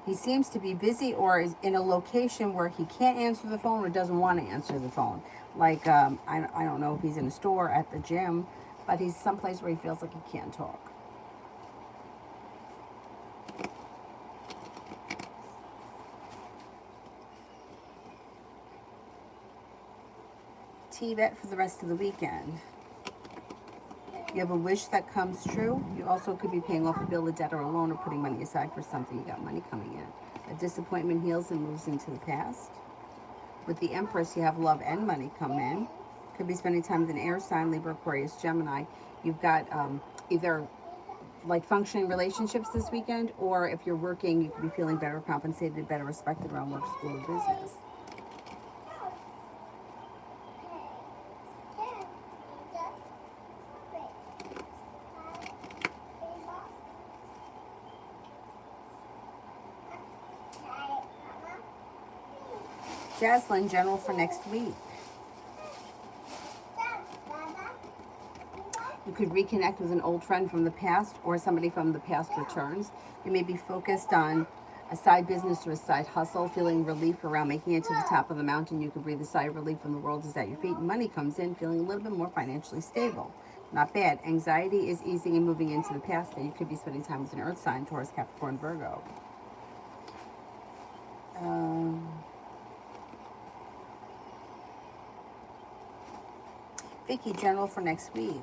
He seems to be busy or is in a location where he can't answer the phone or doesn't want to answer the phone. Like, I don't know if he's in a store, at the gym, but he's someplace where he feels like he can't talk. T-Bet for the rest of the weekend. You have a wish that comes true. You also could be paying off a bill, a debt, or a loan, or putting money aside for something. You got money coming in. A disappointment heals and moves into the past. With the Empress, you have love and money come in. Could be spending time with an air sign, Libra, Aquarius, Gemini. You've got either like functioning relationships this weekend, or if you're working, you could be feeling better compensated, better respected around work, school, or business. Jaslyn, general for next week. You could reconnect with an old friend from the past, or somebody from the past returns. You may be focused on a side business or a side hustle, feeling relief around making it to the top of the mountain. You could breathe a sigh of relief when the world is at your feet. Money comes in, feeling a little bit more financially stable. Not bad. Anxiety is easing and moving into the past, and you could be spending time with an earth sign, Taurus, Capricorn, Virgo. Vicky, general for next week.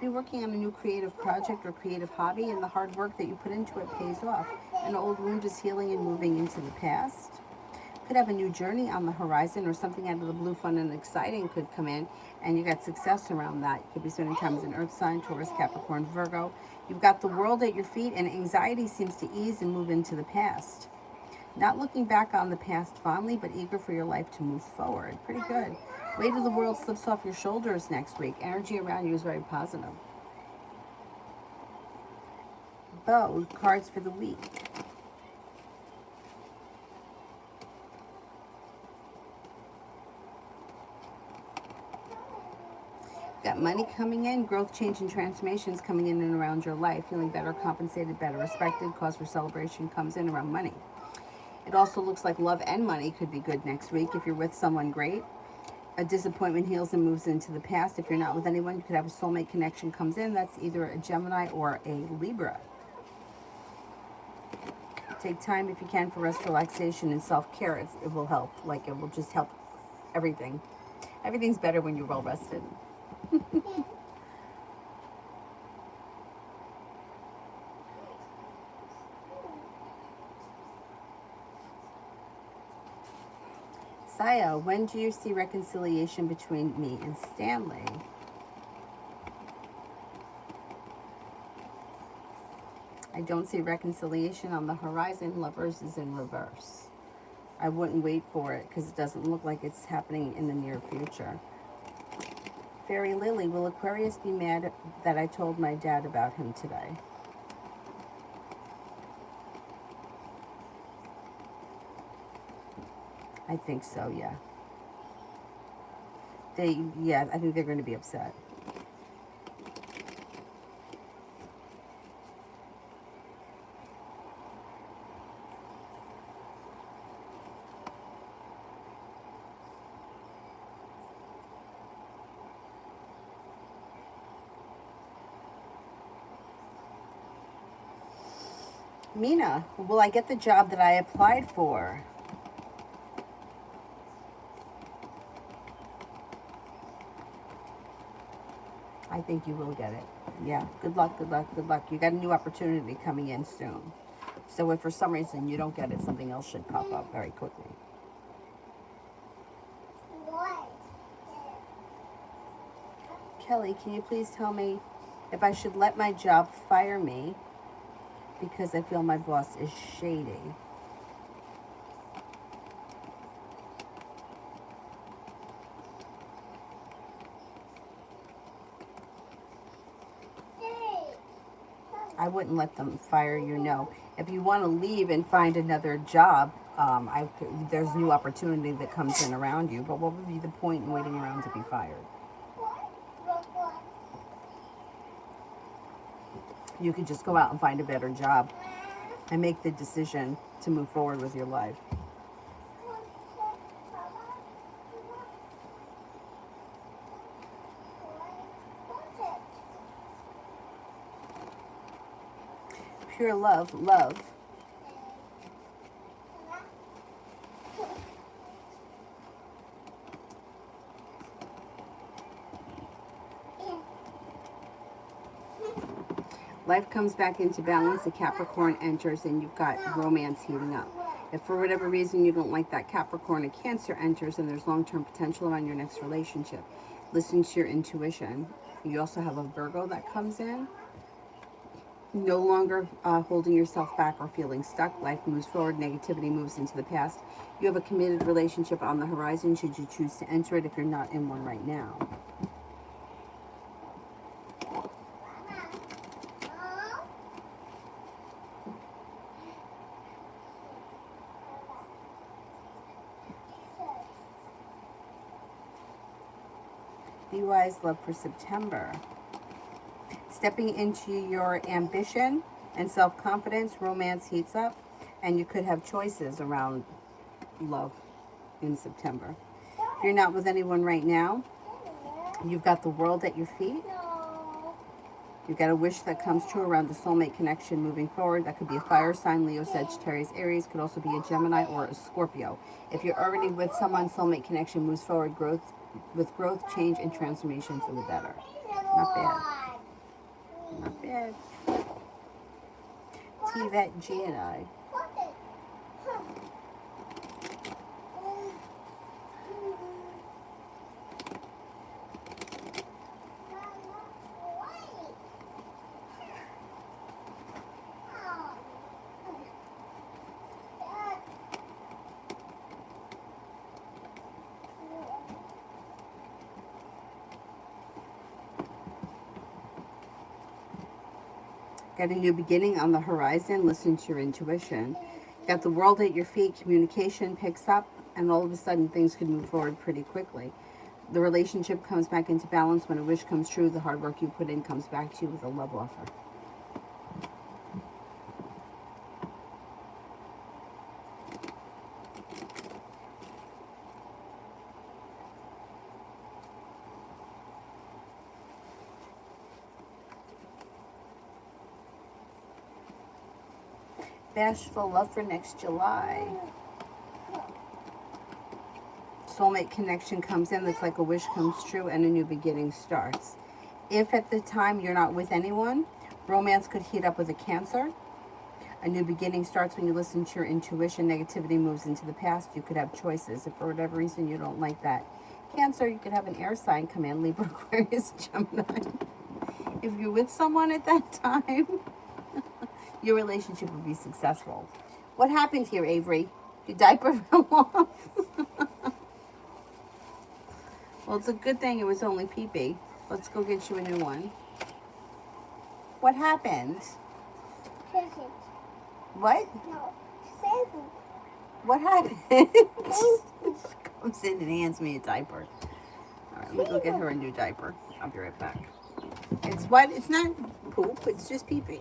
Be working on a new creative project or creative hobby, and the hard work that you put into it pays off. An old wound is healing and moving into the past. Could have a new journey on the horizon, or something out of the blue, fun and exciting could come in, and you got success around that. You could be spending time with an earth sign, Taurus, Capricorn, Virgo. You've got the world at your feet, and anxiety seems to ease and move into the past. Not looking back on the past fondly, but eager for your life to move forward. Pretty good. Weight of the world slips off your shoulders next week. Energy around you is very positive. Bo, cards for the week. Got money coming in, growth, change, and transformations coming in and around your life. Feeling better compensated, better respected. Cause for celebration comes in around money. It also looks like love and money could be good next week. If you're with someone, great. A disappointment heals and moves into the past. If you're not with anyone, you could have a soulmate connection comes in. That's either a Gemini or a Libra. Take time if you can for rest, relaxation, and self-care. It will help. Like, it will just help everything. Everything's better when you're well rested. Saya, when do you see reconciliation between me and Stanley? I don't see reconciliation on the horizon. Lovers is in reverse. I wouldn't wait for it because it doesn't look like it's happening in the near future. Fairy Lily, will Aquarius be mad that I told my dad about him today? I think so, yeah. I think they're going to be upset. Mina, will I get the job that I applied for? I think you will get it. Yeah, good luck, good luck, good luck. You got a new opportunity coming in soon. So if for some reason you don't get it, something else should pop up very quickly. Kelly, can you please tell me if I should let my job fire me because I feel my boss is shady? I wouldn't let them fire you, no. If you want to leave and find another job, there's new opportunity that comes in around you. But what would be the point in waiting around to be fired? You could just go out and find a better job and make the decision to move forward with your life. Pure love, love. Life comes back into balance. The Capricorn enters and you've got romance heating up. If for whatever reason you don't like that Capricorn, a Cancer enters and there's long-term potential around your next relationship. Listen to your intuition. You also have a Virgo that comes in. No longer holding yourself back or feeling stuck. Life moves forward. Negativity moves into the past. You have a committed relationship on the horizon should you choose to enter it if you're not in one right now. Be wise, love for September. Stepping into your ambition and self-confidence, romance heats up, and you could have choices around love in September. If you're not with anyone right now, you've got the world at your feet. You've got a wish that comes true around the soulmate connection moving forward. That could be a fire sign, Leo, Sagittarius, Aries. Could also be a Gemini or a Scorpio. If you're already with someone, soulmate connection moves forward with growth, change, and transformation for the better. Not bad. Not bad. T-Vet G and I. Got a new beginning on the horizon. Listen to your intuition. Got the world at your feet. Communication picks up, and all of a sudden things could move forward pretty quickly. The relationship comes back into balance. When a wish comes true, the hard work you put in comes back to you with a love offer. Bashful love for next July. Soulmate connection comes in. That's like a wish comes true and a new beginning starts. If at the time you're not with anyone, romance could heat up with a Cancer. A new beginning starts when you listen to your intuition. Negativity moves into the past. You could have choices. If for whatever reason you don't like that Cancer, you could have an air sign come in, Libra, Aquarius, Gemini. If you're with someone at that time, your relationship will be successful. What happened here, Avery? Your diaper fell off? Well, it's a good thing it was only pee-pee. Let's go get you a new one. What happened? What? No. What happened? Comes in and hands me a diaper. All right, let me go get her a new diaper. I'll be right back. It's what? It's not poop. It's just pee-pee.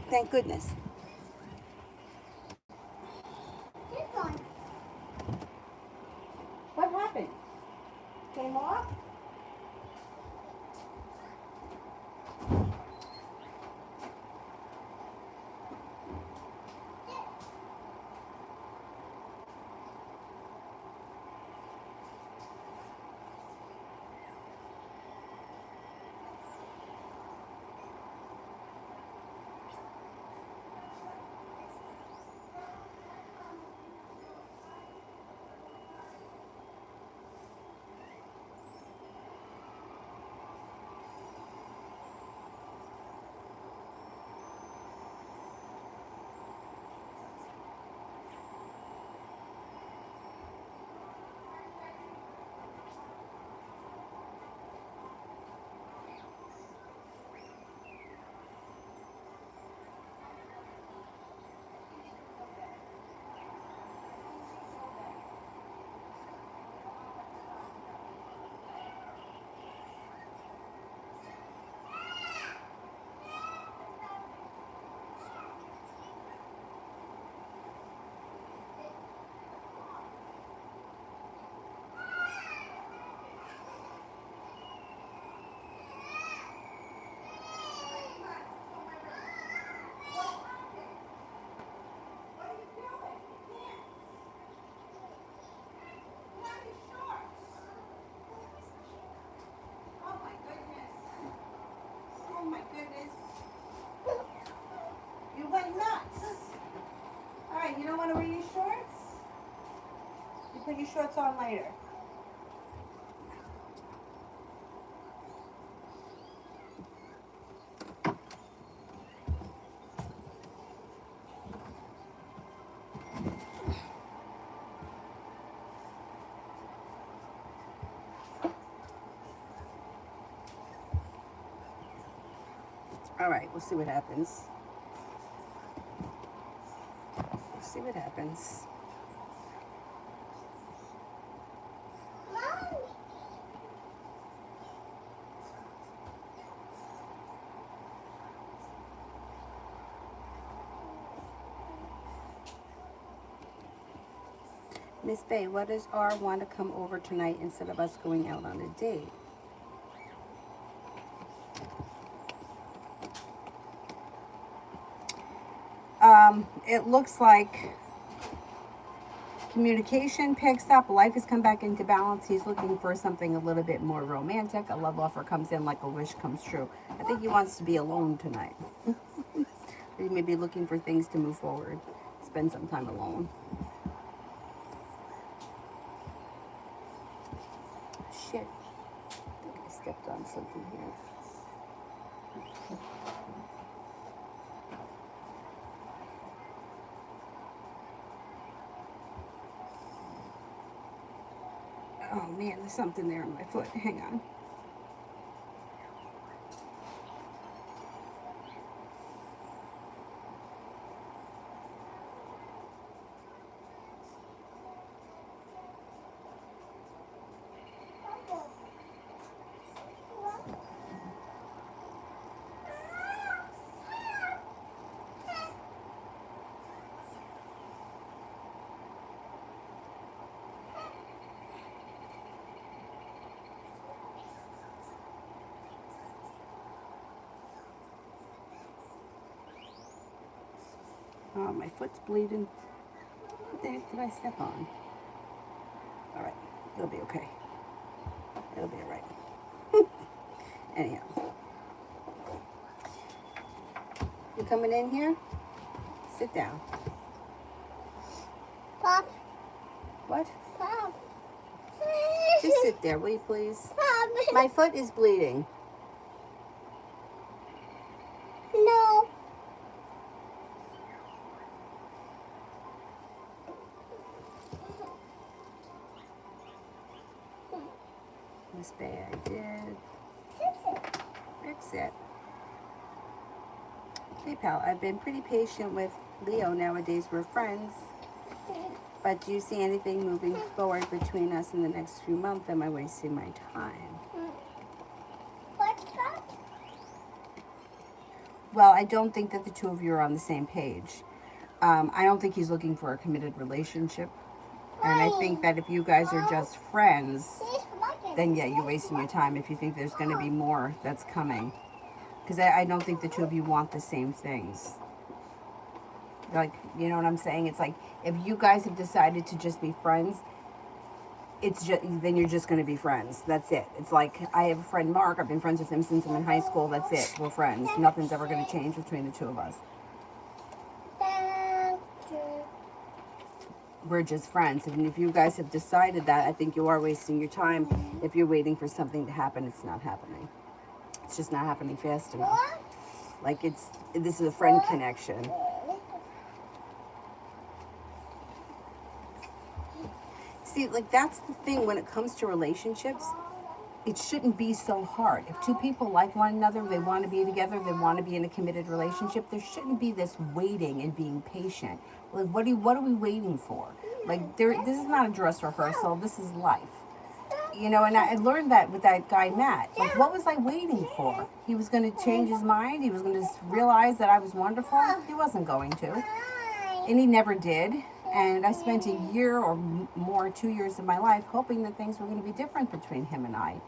Thank goodness. What happened? Came off? your shorts on later. All right, we'll see what happens. We'll see what happens. Miss Bay, what does R want to come over tonight instead of us going out on a date? It looks like communication picks up. Life has come back into balance. He's looking for something a little bit more romantic. A love offer comes in like a wish comes true. I think he wants to be alone tonight. He may be looking for things to move forward. Spend some time alone. Shit. I think I stepped on something here. Oh man, there's something there on my foot. Hang on. Oh, my foot's bleeding. What the heck did I step on? All right, it'll be okay. It'll be all right. Anyhow. You coming in here? Sit down. Pop. What? Pop. Just sit there, will you please? Pop. My foot is bleeding. No. Miss Bay, I did. Fix it. Okay, pal, I've been pretty patient with Leo. Nowadays we're friends. But do you see anything moving forward between us in the next few months? Am I wasting my time? What's that? Well, I don't think that the two of you are on the same page. I don't think he's looking for a committed relationship. And I think that if you guys are just friends, then yeah, you're wasting your time if you think there's going to be more that's coming. Because I don't think the two of you want the same things. Like, you know what I'm saying? It's like, if you guys have decided to just be friends, it's just, then you're just going to be friends. That's it. It's like, I have a friend, Mark. I've been friends with him since I'm in high school. That's it. We're friends. Nothing's ever going to change between the two of us. We're just friends. And if you guys have decided that, I think you are wasting your time. If you're waiting for something to happen, it's not happening. It's just not happening fast enough. Like, this is a friend connection. See, like, that's the thing when it comes to relationships. It shouldn't be so hard. If two people like one another, they want to be together, they want to be in a committed relationship, there shouldn't be this waiting and being patient. Like, what are we waiting for? Like, this is not a dress rehearsal. This is life. You know, and I learned that with that guy, Matt. Like, what was I waiting for? He was going to change his mind. He was going to realize that I was wonderful. He wasn't going to. And he never did. And I spent a year or more, 2 years of my life, hoping that things were going to be different between him and I.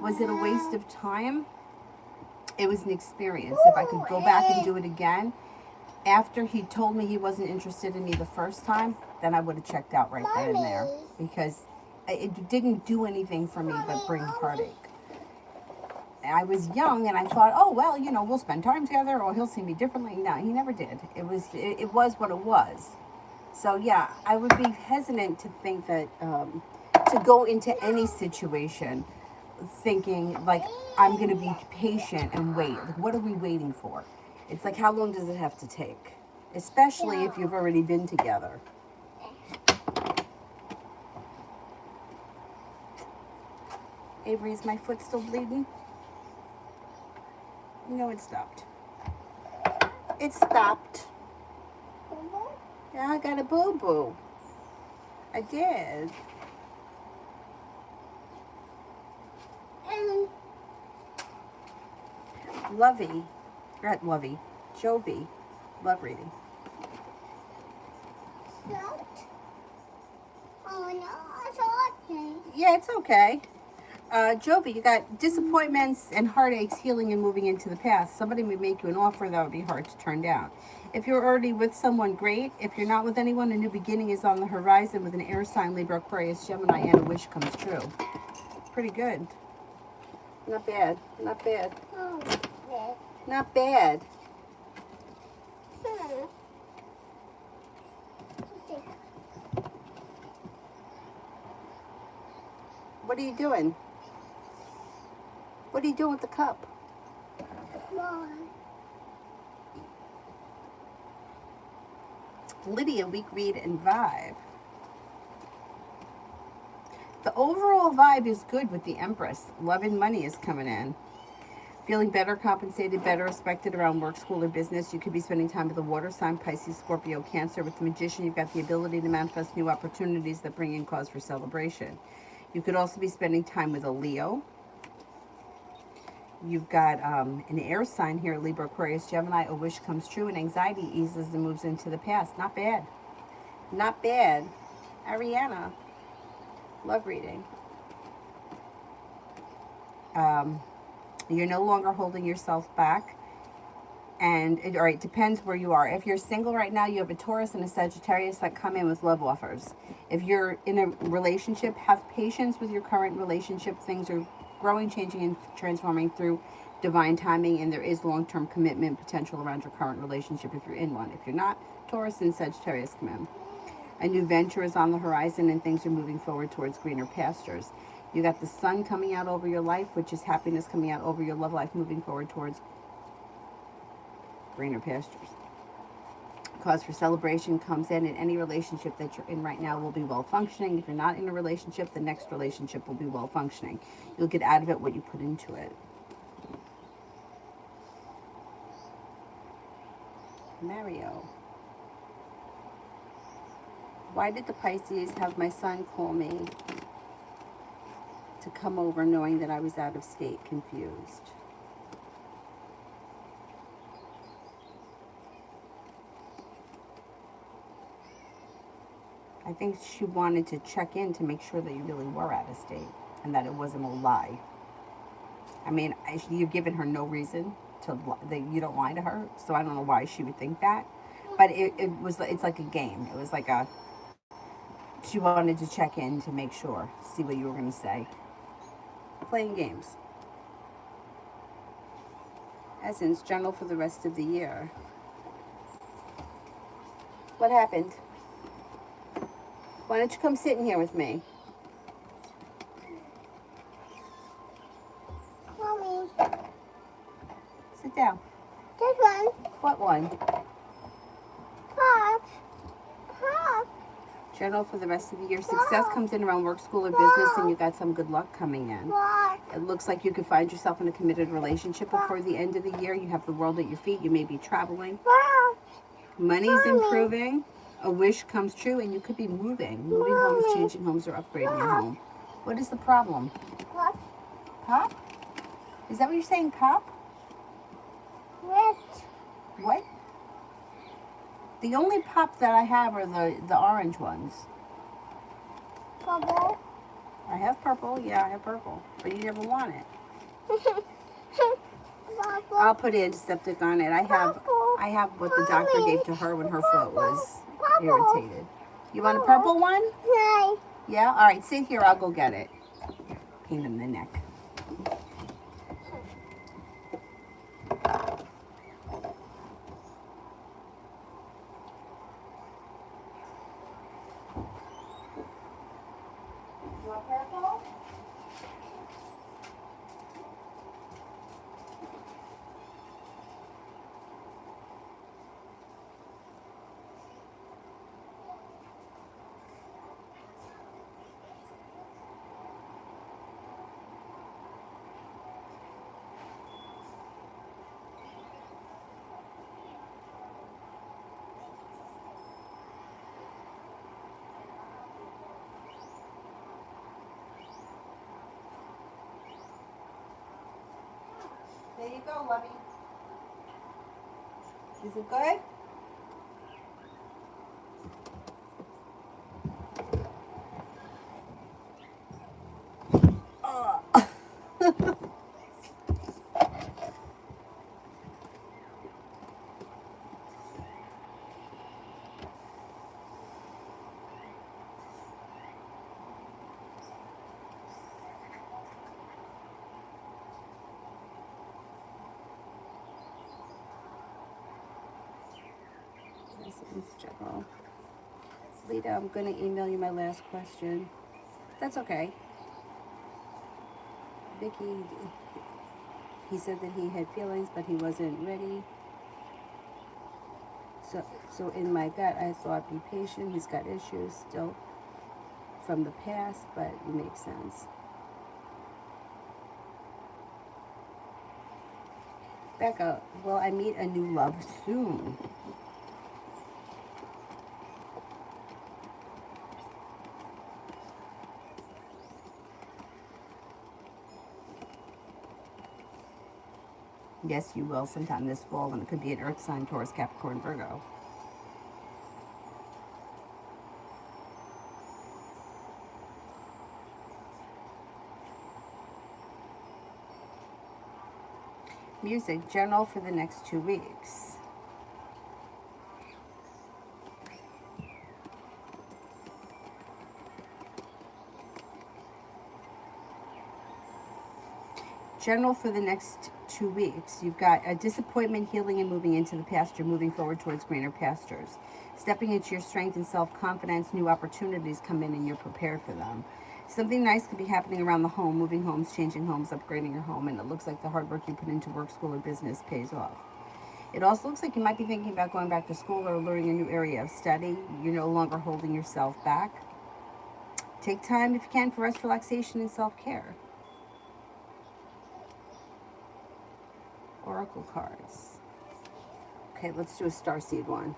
Was it a waste of time? It was an experience. If I could go back and do it again, after he told me he wasn't interested in me the first time, then I would have checked out right then and there. Because it didn't do anything for me but bring heartache. I was young and I thought, oh, well, you know, we'll spend time together or he'll see me differently. No, he never did. It was what it was. So yeah, I would be hesitant to think that to go into any situation thinking like I'm going to be patient and wait. Like, what are we waiting for? It's like, how long does it have to take? Especially if you've already been together. Avery, is my foot still bleeding? No, it stopped. It stopped. Yeah, I got a boo-boo. I did. Lovey, not Lovey, Jovi, love reading. Yeah, it's okay. Jovi, you got disappointments and heartaches healing and moving into the past. Somebody may make you an offer that would be hard to turn down. If you're already with someone, great. If you're not with anyone, a new beginning is on the horizon with an air sign, Libra, Aquarius, Gemini, and a wish comes true. Pretty good. Not bad. Not bad. Not bad. What are you doing? What are you doing with the cup? Lydia, week read and vibe. The overall vibe is good with the Empress. Love and money is coming in. Feeling better compensated, better respected around work, school, or business. You could be spending time with a water sign, Pisces, Scorpio, Cancer. With the Magician, you've got the ability to manifest new opportunities that bring in cause for celebration. You could also be spending time with a Leo. You've got an air sign here, Libra, Aquarius, Gemini. A wish comes true and anxiety eases and moves into the past. Not bad. Not bad. Ariana, love reading. You're no longer holding yourself back. And it depends where you are. If you're single right now, you have a Taurus and a Sagittarius that come in with love offers. If you're in a relationship, have patience with your current relationship. Things are growing, changing, and transforming through divine timing, and there is long-term commitment potential around your current relationship if you're in one. If you're not, Taurus and Sagittarius come in. A new venture is on the horizon, and things are moving forward towards greener pastures. You got the sun coming out over your life, which is happiness coming out over your love life, moving forward towards greener pastures. Cause for celebration comes in, and any relationship that you're in right now will be well functioning. If you're not in a relationship, the next relationship will be well functioning. You'll get out of it what you put into it. Mario. Why did the Pisces have my son call me to come over knowing that I was out of state? Confused. I think she wanted to check in to make sure that you really were out of state and that it wasn't a lie. I mean, you've given her no reason that you don't lie to her, so I don't know why she would think that. But it's like a game. It was like she wanted to check in to make sure, see what you were going to say. Playing games. Essence, journal for the rest of the year. What happened? Why don't you come sit in here with me? Mommy. Sit down. This one. What one? Pop. Pop. Journal for the rest of the year. Success comes in around work, school, or business, and you got some good luck coming in. Pop. It looks like you could find yourself in a committed relationship before the end of the year. You have the world at your feet. You may be traveling. Pop. Money's improving. A wish comes true, and you could be moving homes, changing homes, or upgrading your home. What is the problem? Pop. Pop? Is that what you're saying, Pop? Red. What? The only pop that I have are the orange ones. Purple. I have purple. Yeah, I have purple. But you never want it. Purple. I'll put antiseptic on it. I have what the doctor gave to her when her foot was irritated. You want a purple one? No. Yeah? All right, sit here. I'll go get it. Pain in the neck. purple? There you go, Lovey. Is it good? General. Lita, I'm going to email you my last question. That's okay. Vicky, he said that he had feelings, but he wasn't ready. So in my gut, I thought, be patient. He's got issues still from the past, but it makes sense. Becca, will I meet a new love soon? Yes, you will sometime this fall, and it could be an Earth sign, Taurus, Capricorn, Virgo. Music, general for the next 2 weeks. General for the next 2 weeks. You've got a disappointment, healing, and moving into the past. You're moving forward towards greener pastures. Stepping into your strength and self-confidence, new opportunities come in and you're prepared for them. Something nice could be happening around the home, moving homes, changing homes, upgrading your home, and it looks like the hard work you put into work, school, or business pays off. It also looks like you might be thinking about going back to school or learning a new area of study. You're no longer holding yourself back. Take time, if you can, for rest, relaxation, and self-care. Oracle cards. Okay, let's do a starseed one.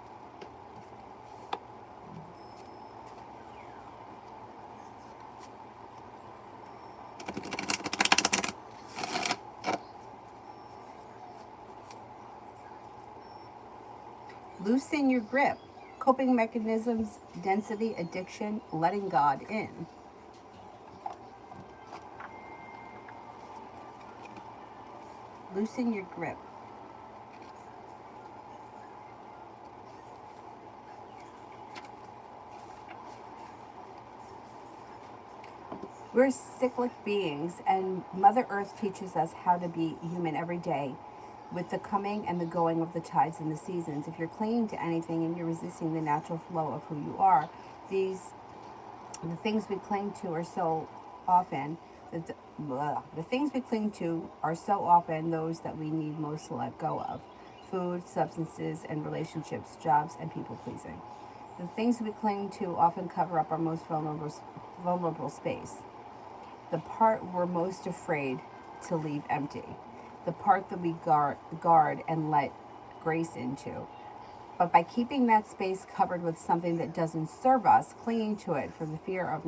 Loosen your grip. Coping mechanisms, density, addiction, letting God in. Loosen your grip. We're cyclic beings, and Mother Earth teaches us how to be human every day with the coming and the going of the tides and the seasons. If you're clinging to anything and you're resisting the natural flow of who you are, the things we cling to are so often the things we cling to are so often those that we need most to let go of. Food, substances, and relationships, jobs, and people pleasing. The things we cling to often cover up our most vulnerable space. The part we're most afraid to leave empty. The part that we guard and let grace into. But by keeping that space covered with something that doesn't serve us, clinging to it for the fear of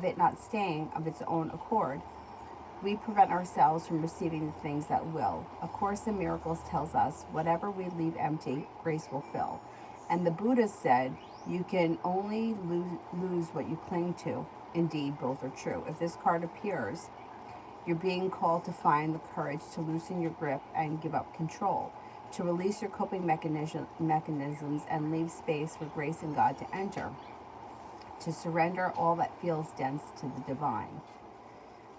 it not staying of its own accord, we prevent ourselves from receiving the things that will. A Course in Miracles tells us, whatever we leave empty, grace will fill. And the Buddha said, you can only lose what you cling to. Indeed, both are true. If this card appears, you're being called to find the courage to loosen your grip and give up control, to release your coping mechanisms and leave space for grace and God to enter, to surrender all that feels dense to the divine.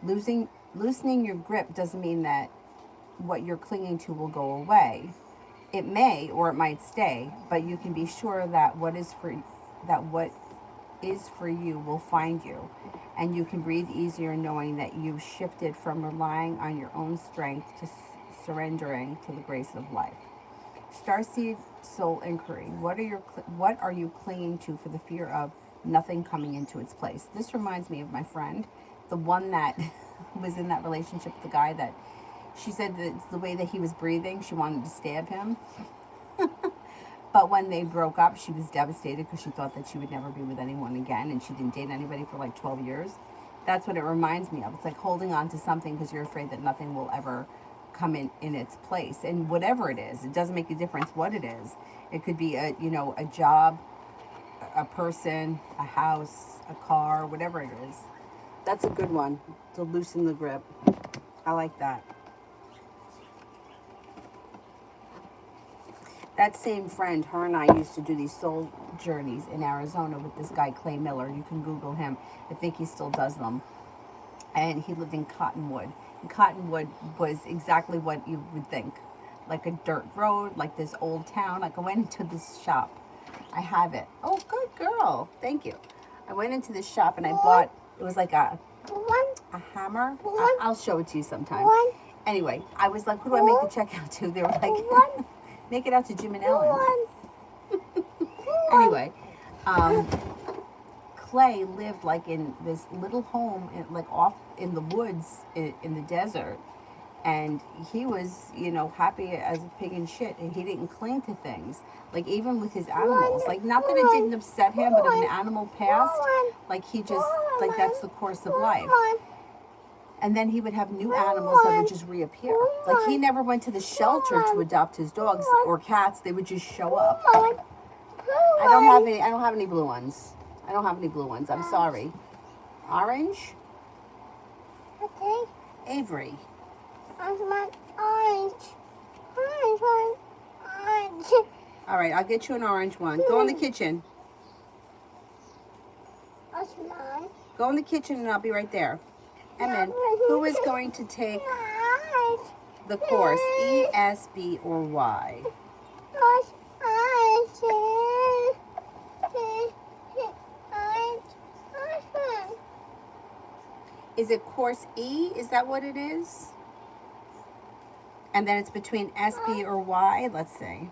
Loosening your grip doesn't mean that what you're clinging to will go away. It may, or it might stay, but you can be sure that what is for you will find you, And you can breathe easier knowing that you've shifted from relying on your own strength to surrendering to the grace of life. Starseed Soul Inquiry. What are you clinging to for the fear of nothing coming into its place? This reminds me of my friend, the one that was in that relationship with the guy that she said that it's the way that he was breathing, she wanted to stab him. But when they broke up, she was devastated because she thought that she would never be with anyone again, and she didn't date anybody for like 12 years. That's what it reminds me of. It's like holding on to something because you're afraid that nothing will ever come in its place. And whatever it is, it doesn't make a difference what it is. It could be a job, a person, a house, a car, whatever it is. That's a good one to loosen the grip. I like that. That same friend, her and I used to do these soul journeys in Arizona with this guy, Clay Miller. You can Google him. I think he still does them. And he lived in Cottonwood. And Cottonwood was exactly what you would think. Like a dirt road, like this old town. Like I went into this shop. I have it. Oh, good girl. Thank you. I went into this shop and I bought, it was like a hammer. I'll show it to you sometime. Anyway, I was like, who do I make the check out to? They were like, make it out to Jim and Ellen. Anyway, Clay lived like in this little home, like off in the woods in the desert. And he was, happy as a pig in shit. And he didn't cling to things. Like even with his animals. Like not that it didn't upset him, but if an animal passed, like he just, like that's the course of life. And then he would have new animals that would just reappear. Like he never went to the shelter to adopt his dogs or cats. They would just show up. I don't have any blue ones. I don't have any blue ones. I'm sorry. Orange? Okay. Avery. I want orange. Orange. All right, I'll get you an orange one. Go in the kitchen. That's mine. Go in the kitchen and I'll be right there. Emin, who is going to take the course, E, S, B, or Y? Is it course E? Is that what it is? And then it's between S, B, or Y? Let's see.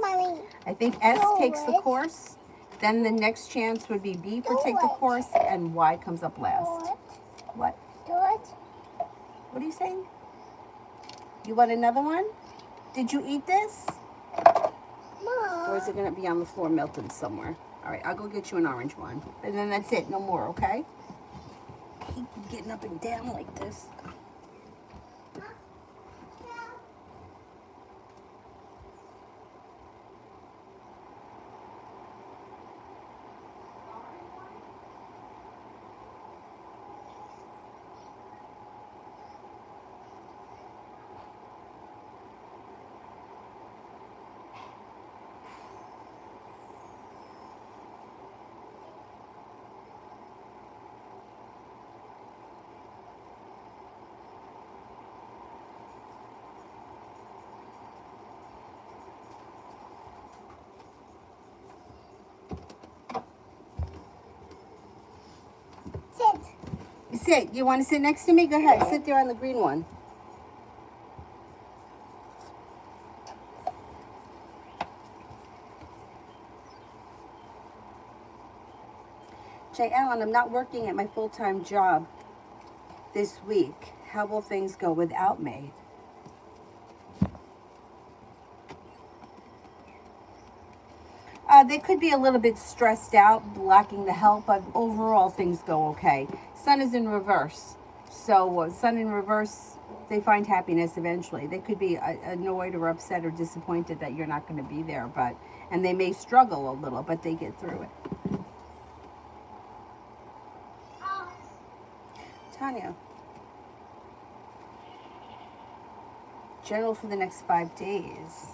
Mommy. I think S takes the course. Then the next chance would be B for take the course, and Y comes up last. What? What are you saying? You want another one? Did you eat this? Mom. Or is it going to be on the floor melted somewhere? All right, I'll go get you an orange one. And then that's it. No more, okay? I hate getting up and down like this. Sit. You want to sit next to me? Go ahead. Sit there on the green one. Jay Allen, I'm not working at my full-time job this week. How will things go without me? They could be a little bit stressed out, lacking the help, but overall things go okay. Sun is in reverse. So Sun in reverse, they find happiness eventually. They could be annoyed or upset or disappointed that you're not going to be there, and they may struggle a little, but they get through it. Tanya. General for the next 5 days.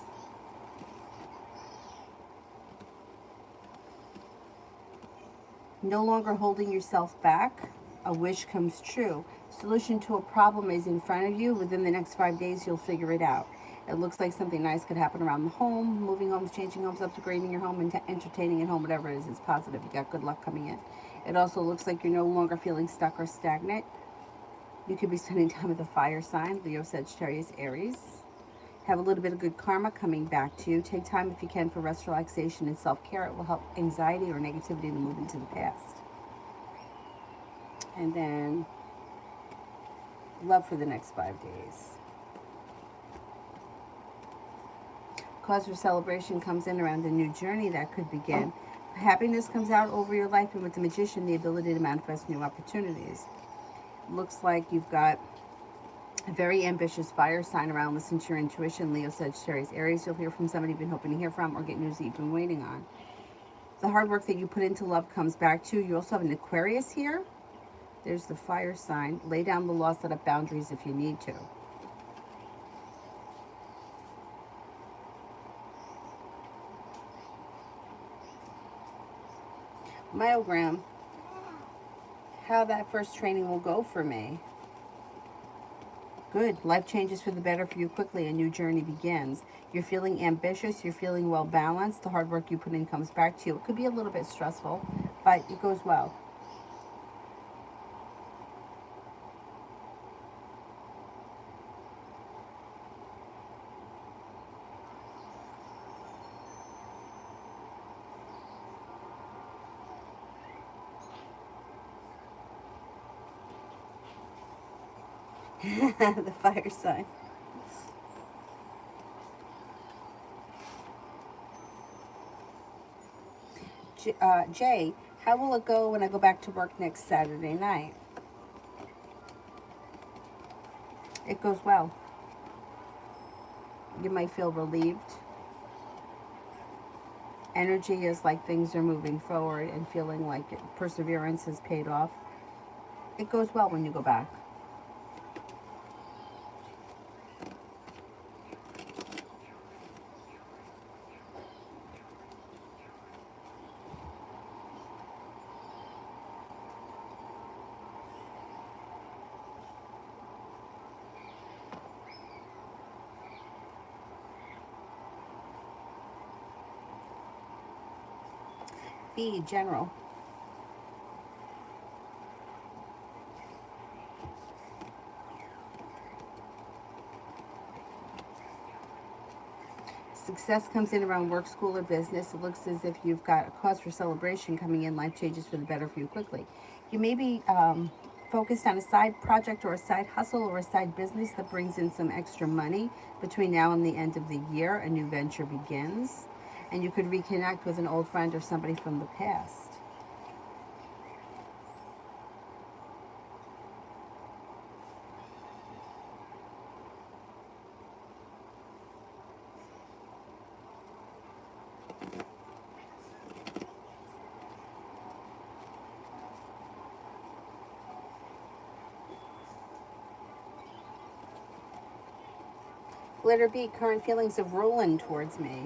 No longer holding yourself back. A wish comes true. Solution to a problem is in front of you. Within the next 5 days, you'll figure it out. It looks like something nice could happen around the home, moving homes, changing homes, upgrading your home, and entertaining at home, whatever it is positive. You got good luck coming in. It also looks like you're no longer feeling stuck or stagnant. You could be spending time with a fire sign, Leo, Sagittarius, Aries. Have a little bit of good karma coming back to you. Take time if you can for rest, relaxation, and self-care. It will help anxiety or negativity to move into the past. And then love for the next 5 days. Cause for celebration comes in around a new journey that could begin. Happiness comes out over your life, and with the Magician, the ability to manifest new opportunities. Looks like you've got a very ambitious fire sign around. Listen to your intuition, Leo, Sagittarius, Aries. You'll hear from somebody you've been hoping to hear from, or get news that you've been waiting on. The hard work that you put into love comes back to you. You also have an Aquarius here. There's the fire sign. Lay down the law, set up boundaries if you need to. Myogram, how that first training will go for me. Good. Life changes for the better for you quickly. A new journey begins. You're feeling ambitious. You're feeling well balanced. The hard work you put in comes back to you. It could be a little bit stressful, but it goes well. The fire sign. Jay, how will it go when I go back to work next Saturday night? It goes well. You might feel relieved. Energy is like things are moving forward and feeling like perseverance has paid off. It goes well when you go back. B, general. Success comes in around work, school, or business. It looks as if you've got a cause for celebration coming in. Life changes for the better for you quickly. You may be focused on a side project or a side hustle or a side business that brings in some extra money. Between now and the end of the year, a new venture begins. And you could reconnect with an old friend or somebody from the past. Letter B, current feelings of Roland towards me.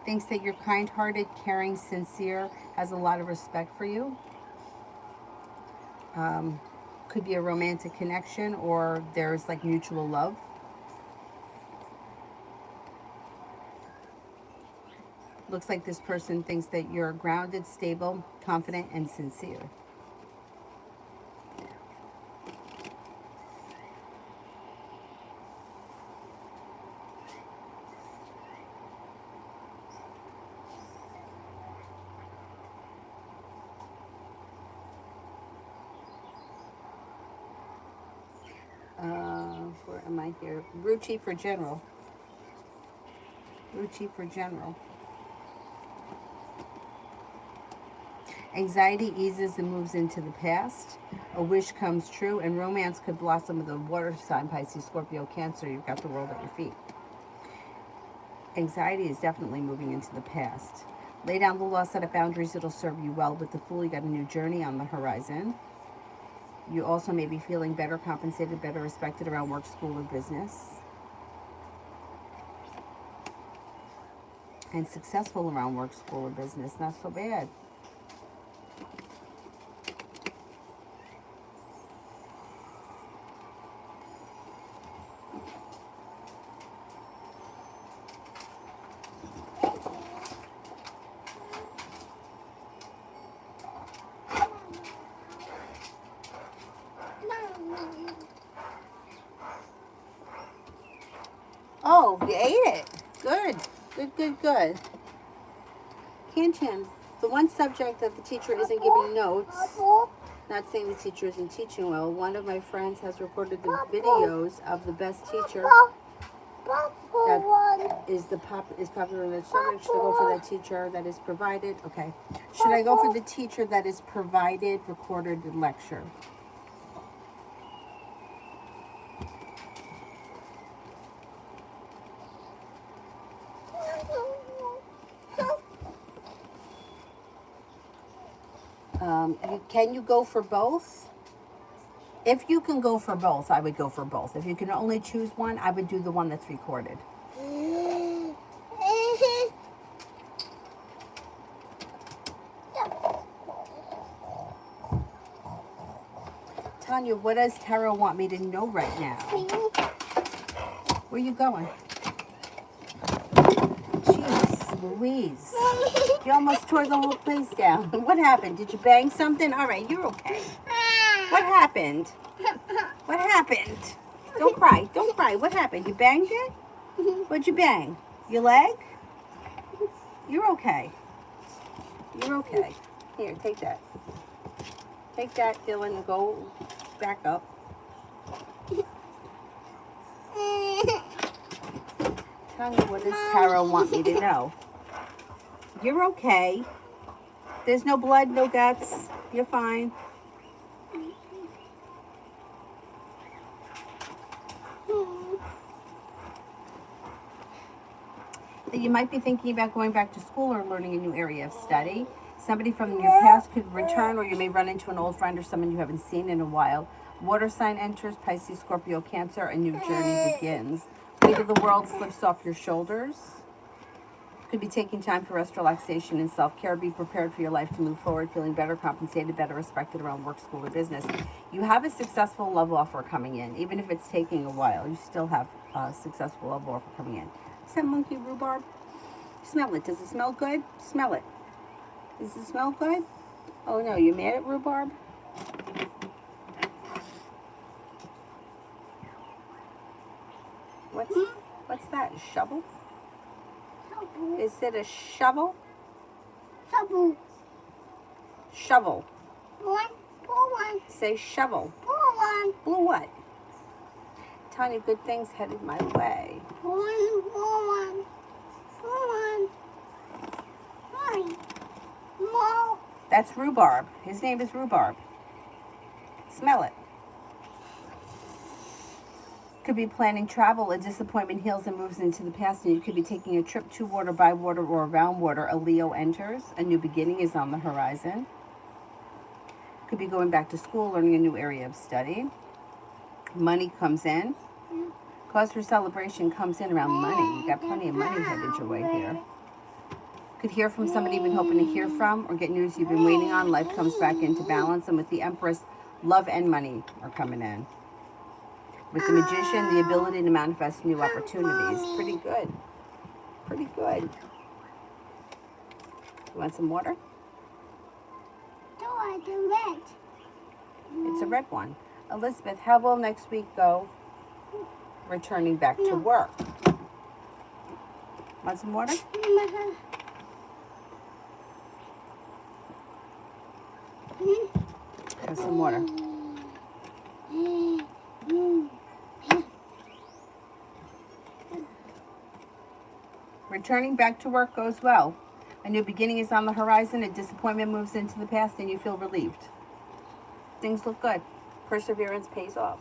Thinks that you're kind-hearted, caring, sincere, has a lot of respect for you. Could be a romantic connection, or there's like mutual love. Looks like this person thinks that you're grounded, stable, confident, and sincere. Where am I here? Ruchi for general. Ruchi for general. Anxiety eases and moves into the past. A wish comes true, and romance could blossom with a water sign, Pisces, Scorpio, Cancer. You've got the world at your feet. Anxiety is definitely moving into the past. Lay down the law, set up boundaries. It'll serve you well. With the Fool, you got a new journey on the horizon. You also may be feeling better compensated, better respected around work, school, or business. And successful around work, school, or business. Not so bad. Oh, you ate it. Good. Good, good, good. Kanchan, the one subject that the teacher isn't giving notes, not saying the teacher isn't teaching well, one of my friends has recorded the videos of the best teacher that is popular in that subject. Should I go for that teacher that is provided? Okay. Should I go for the teacher that is provided recorded lecture? Can you go for both? If you can go for both, I would go for both. If you can only choose one, I would do the one that's recorded. Tanya, what does Tarot want me to know right now? Where you going? Jeez Louise. You almost tore the whole place down. What happened? Did you bang something? All right, you're okay. What happened? What happened? Don't cry. Don't cry. What happened? You banged it? What'd you bang? Your leg? You're okay. You're okay. Here, take that. Take that, Dylan, and go back up. Tell me, what does Tarot want me to know? You're okay. There's no blood, no guts. You're fine. You might be thinking about going back to school or learning a new area of study. Somebody from your past could return, or you may run into an old friend or someone you haven't seen in a while. Water sign enters, Pisces, Scorpio, Cancer, a new journey begins. Weight of the world slips off your shoulders. Could be taking time for rest, relaxation, and self-care. Be prepared for your life to move forward, feeling better, compensated, better respected around work, school, or business. You have a successful love offer coming in. Even if it's taking a while, you still have a successful love offer coming in. Is that monkey rhubarb? Smell it. Does it smell good? Smell it. Does it smell good? Oh no, you mad at rhubarb? What's that? A shovel? Is it a shovel? Shovel. Say shovel. Blue what? Tiny good things headed my way. That's rhubarb. His name is rhubarb. Smell it. Could be planning travel. A disappointment heals and moves into the past, and you could be taking a trip to water, by water, or around water. A Leo enters. A new beginning is on the horizon. Could be going back to school, learning a new area of study. Money comes in. Cause for celebration comes in around money. You got plenty of money headed your way here. Could hear from somebody you've been hoping to hear from, or get news you've been waiting on. Life comes back into balance, and with the Empress, love and money are coming in. With the Magician, the ability to manifest new opportunities. Pretty good. Pretty good. You want some water? It's a red one. Elizabeth, how will next week go returning back to work? Want some water? Have some water. Returning back to work goes well. A new beginning is on the horizon. A disappointment moves into the past, and you feel relieved. Things look good. Perseverance pays off.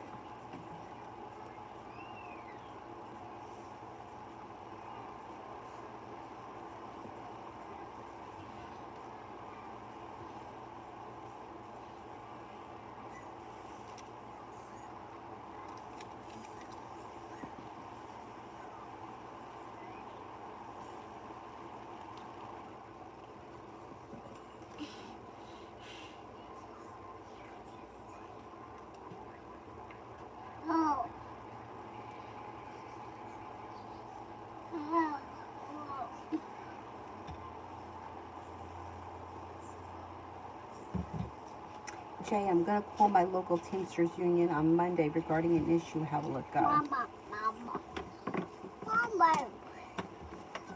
Jay, I'm going to call my local Teamsters Union on Monday regarding an issue. How will it go? Mom.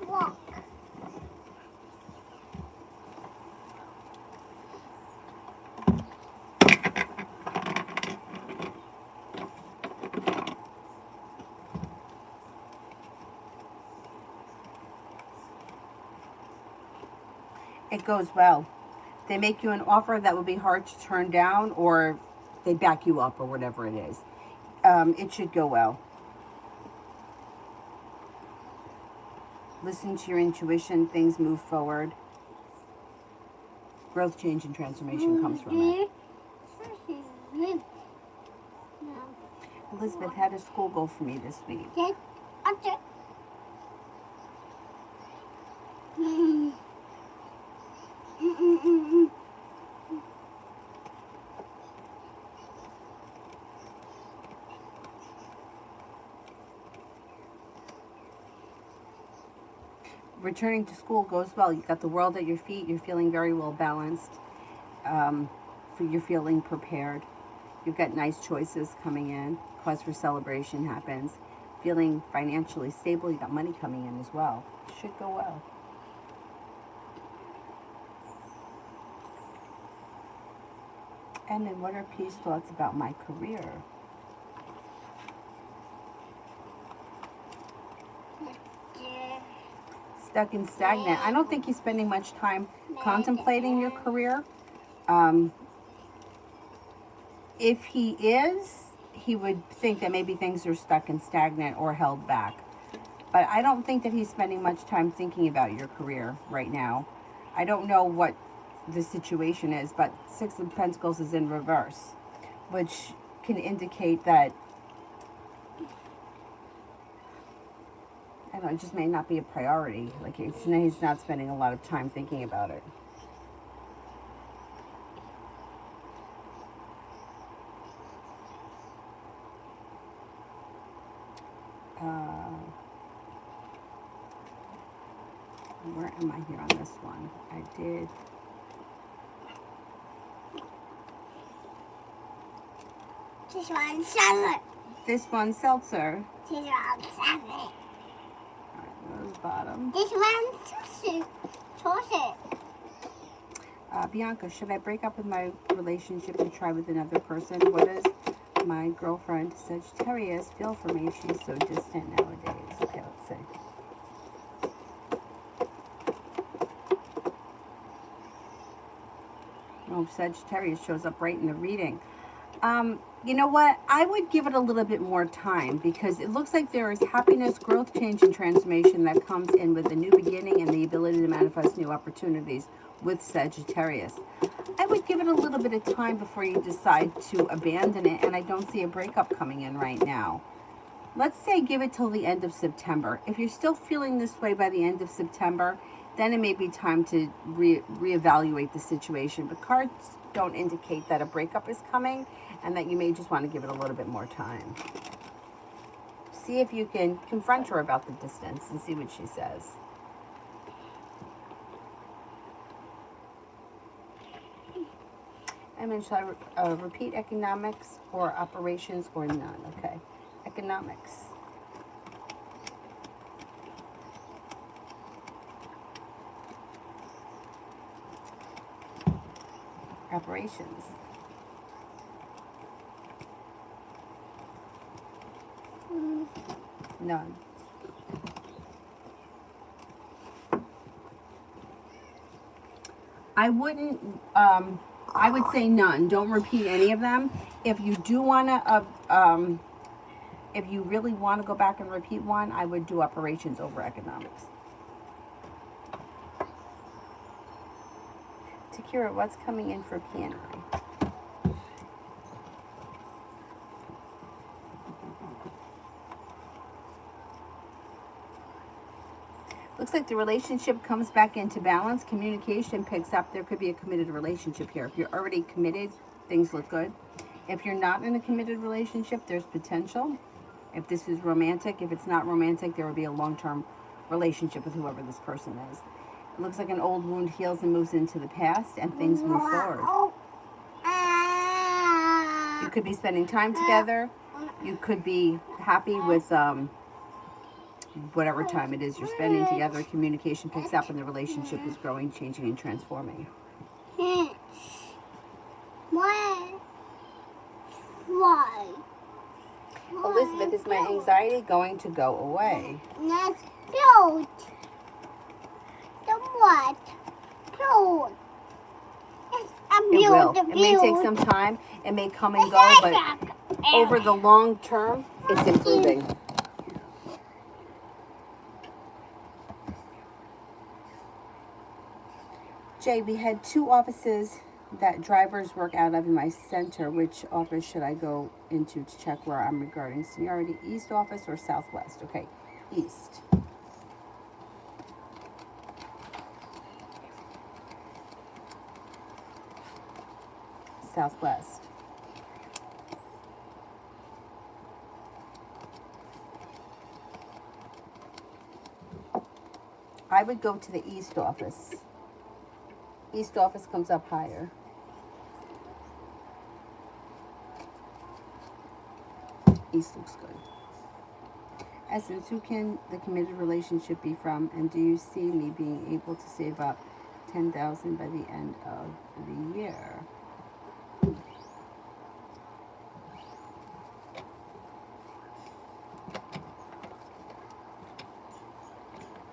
Walk. It goes well. They make you an offer that would be hard to turn down, or they back you up, or whatever it is. It should go well. Listen to your intuition. Things move forward. Growth, change, and transformation comes from it. Elizabeth, how does school go for me this week? Returning to school goes well. You got the world at your feet. You're feeling very well balanced. You're feeling prepared. You've got nice choices coming in. Cause for celebration happens. Feeling financially stable. You got money coming in as well. Should go well. And then what are peace thoughts about my career? Stuck and stagnant. I don't think he's spending much time contemplating your career. If he is, he would think that maybe things are stuck and stagnant or held back. But I don't think that he's spending much time thinking about your career right now. I don't know what the situation is, but Six of Pentacles is in reverse, which can indicate that, I don't know, it just may not be a priority. Like he's not spending a lot of time thinking about it. Where am I here on this one? I did. This one's 7. This one's seltzer. This one's 7. Those bottom. This one's sausage. Bianca, should I break up with my relationship and try with another person? What does my girlfriend Sagittarius feel for me? She's so distant nowadays. Okay, let's see. Oh, Sagittarius shows up right in the reading. You know what? I would give it a little bit more time, because it looks like there is happiness, growth, change, and transformation that comes in with a new beginning and the ability to manifest new opportunities with Sagittarius. I would give it a little bit of time before you decide to abandon it, and I don't see a breakup coming in right now. Let's say give it till the end of September. If you're still feeling this way by the end of September, then it may be time to reevaluate the situation. But cards don't indicate that a breakup is coming, and that you may just want to give it a little bit more time. See if you can confront her about the distance and see what she says. And then shall I repeat economics or operations or none? Okay, economics. Operations. None. I wouldn't, I would say none. Don't repeat any of them. If you do want to, if you really want to go back and repeat one, I would do operations over economics. Takira, what's coming in for P&I? Looks like the relationship comes back into balance. Communication picks up. There could be a committed relationship here. If you're already committed, things look good. If you're not in a committed relationship, there's potential. If this is romantic, if it's not romantic, there will be a long-term relationship with whoever this person is. It looks like an old wound heals and moves into the past, and things move forward. You could be spending time together. You could be happy with whatever time it is you're spending together, communication picks up and the relationship is growing, changing, and transforming. Why? Why? Elizabeth, is my anxiety going to go away? Let's build. The what? Build. It's a It build. will. It may take some time. It may come and go, but over the long term, it's improving. Jay, we had 2 offices that drivers work out of in my center. Which office should I go into to check where I'm regarding seniority? East office or southwest? Okay, east. Southwest. I would go to the east office. East office comes up higher. East looks good. Essence, who can the committed relationship be from? And do you see me being able to save up $10,000 by the end of the year?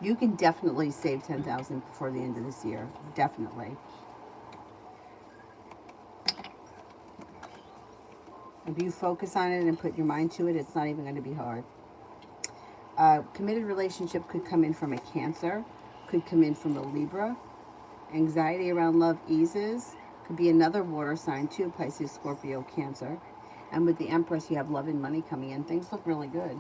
You can definitely save $10,000 before the end of this year. Definitely. If you focus on it and put your mind to it, it's not even going to be hard. Committed relationship could come in from a Cancer, could come in from a Libra. Anxiety around love eases. Could be another water sign too, Pisces, Scorpio, Cancer. And with the Empress, you have love and money coming in. Things look really good.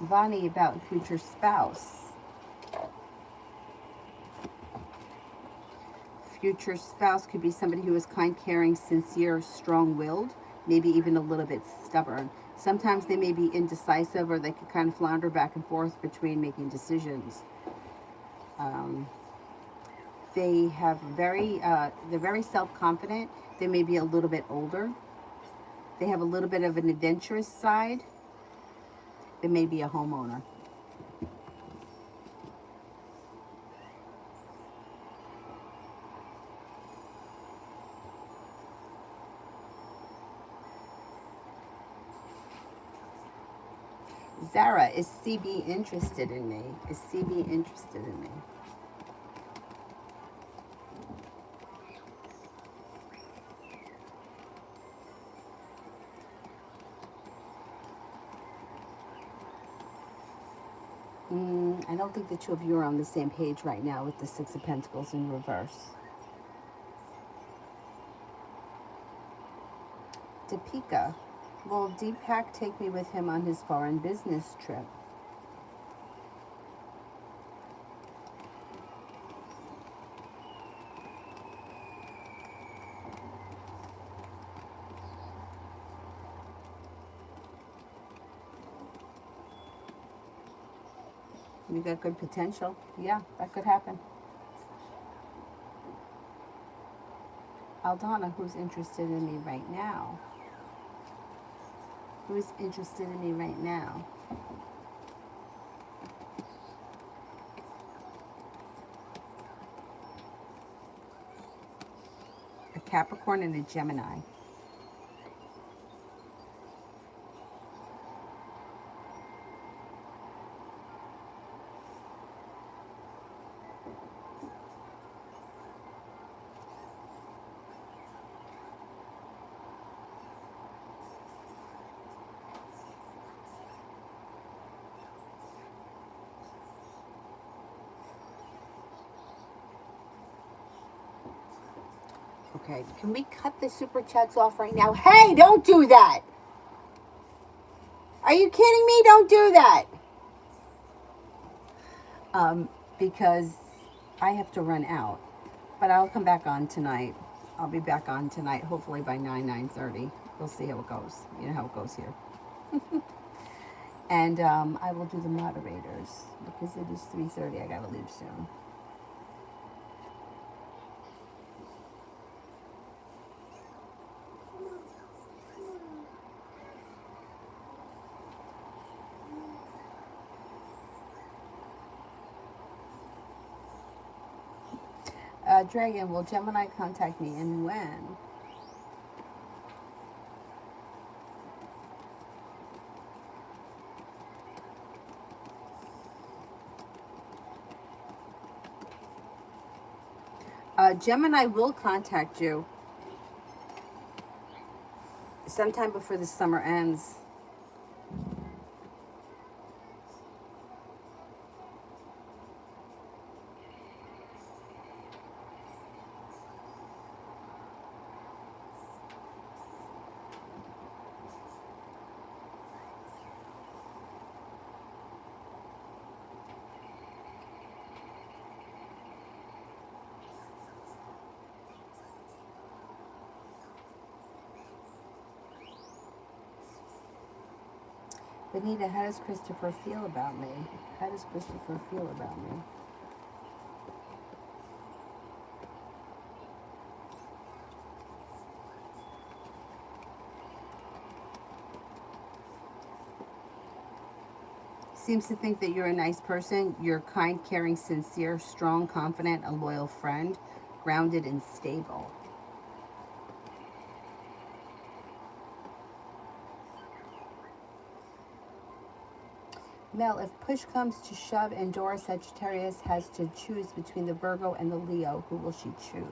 Vani, about future spouse. Future spouse could be somebody who is kind, caring, sincere, strong-willed, maybe even a little bit stubborn. Sometimes they may be indecisive, or they could kind of flounder back and forth between making decisions. They have they're very self-confident. They may be a little bit older. They have a little bit of an adventurous side. They may be a homeowner. Zara, is CB interested in me? Is CB interested in me? I don't think the two of you are on the same page right now with the Six of Pentacles in reverse. Deepika, will Deepak take me with him on his foreign business trip? You got good potential. Yeah, that could happen. Aldana, who's interested in me right now? Who's interested in me right now? A Capricorn and a Gemini. Okay, can we cut the super chats off right now? Hey, don't do that! Are you kidding me? Don't do that! Because I have to run out. But I'll come back on tonight. I'll be back on tonight, hopefully by 9:30. We'll see how it goes. You know how it goes here. And I will do the moderators because it is 3:30. I gotta leave soon. Dragon, will Gemini contact me and when? Gemini will contact you sometime before the summer ends. Benita, how does Christopher feel about me? How does Christopher feel about me? Seems to think that you're a nice person. You're kind, caring, sincere, strong, confident, a loyal friend, grounded and stable. Mel, if push comes to shove and Dora Sagittarius has to choose between the Virgo and the Leo, who will she choose?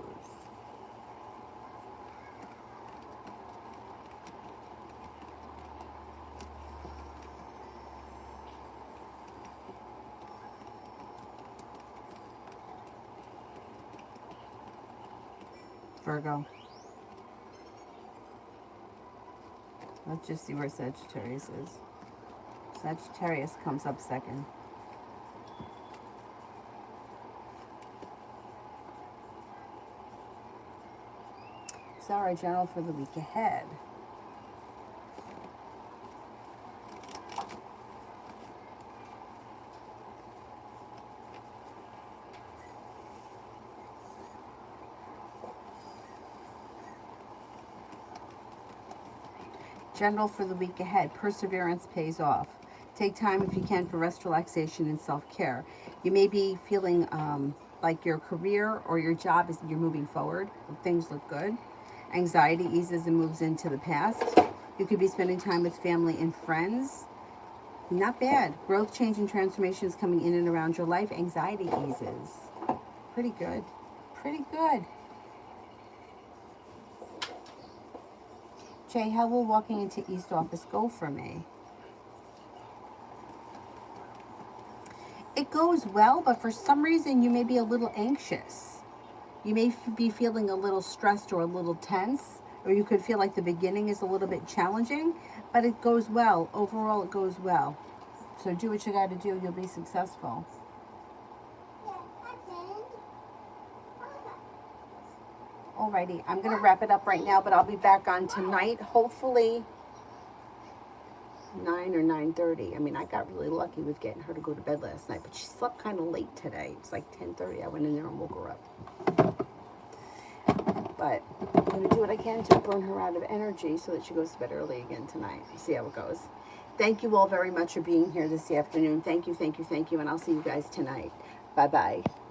Virgo. Let's just see where Sagittarius is. Sagittarius comes up second. Sorry, general for the week ahead. General for the week ahead. Perseverance pays off. Take time if you can for rest, relaxation, and self-care. You may be feeling like your career or your job is you're moving forward. Things look good. Anxiety eases and moves into the past. You could be spending time with family and friends. Not bad. Growth, change, and transformation is coming in and around your life. Anxiety eases. Pretty good. Pretty good. Jay, how will walking into East office go for me? It goes well, but for some reason you may be a little anxious. You may be feeling a little stressed or a little tense, or you could feel like the beginning is a little bit challenging, but it goes well. Overall, it goes well. So do what you got to do. You'll be successful. Alrighty, I'm going to wrap it up right now, but I'll be back on tonight, hopefully 9 or 9:30. I mean, I got really lucky with getting her to go to bed last night, but she slept kind of late today. It's like 10:30. I went in there and woke her up. But I'm going to do what I can to burn her out of energy so that she goes to bed early again tonight. See how it goes. Thank you all very much for being here this afternoon. Thank you, thank you, thank you, and I'll see you guys tonight. Bye-bye.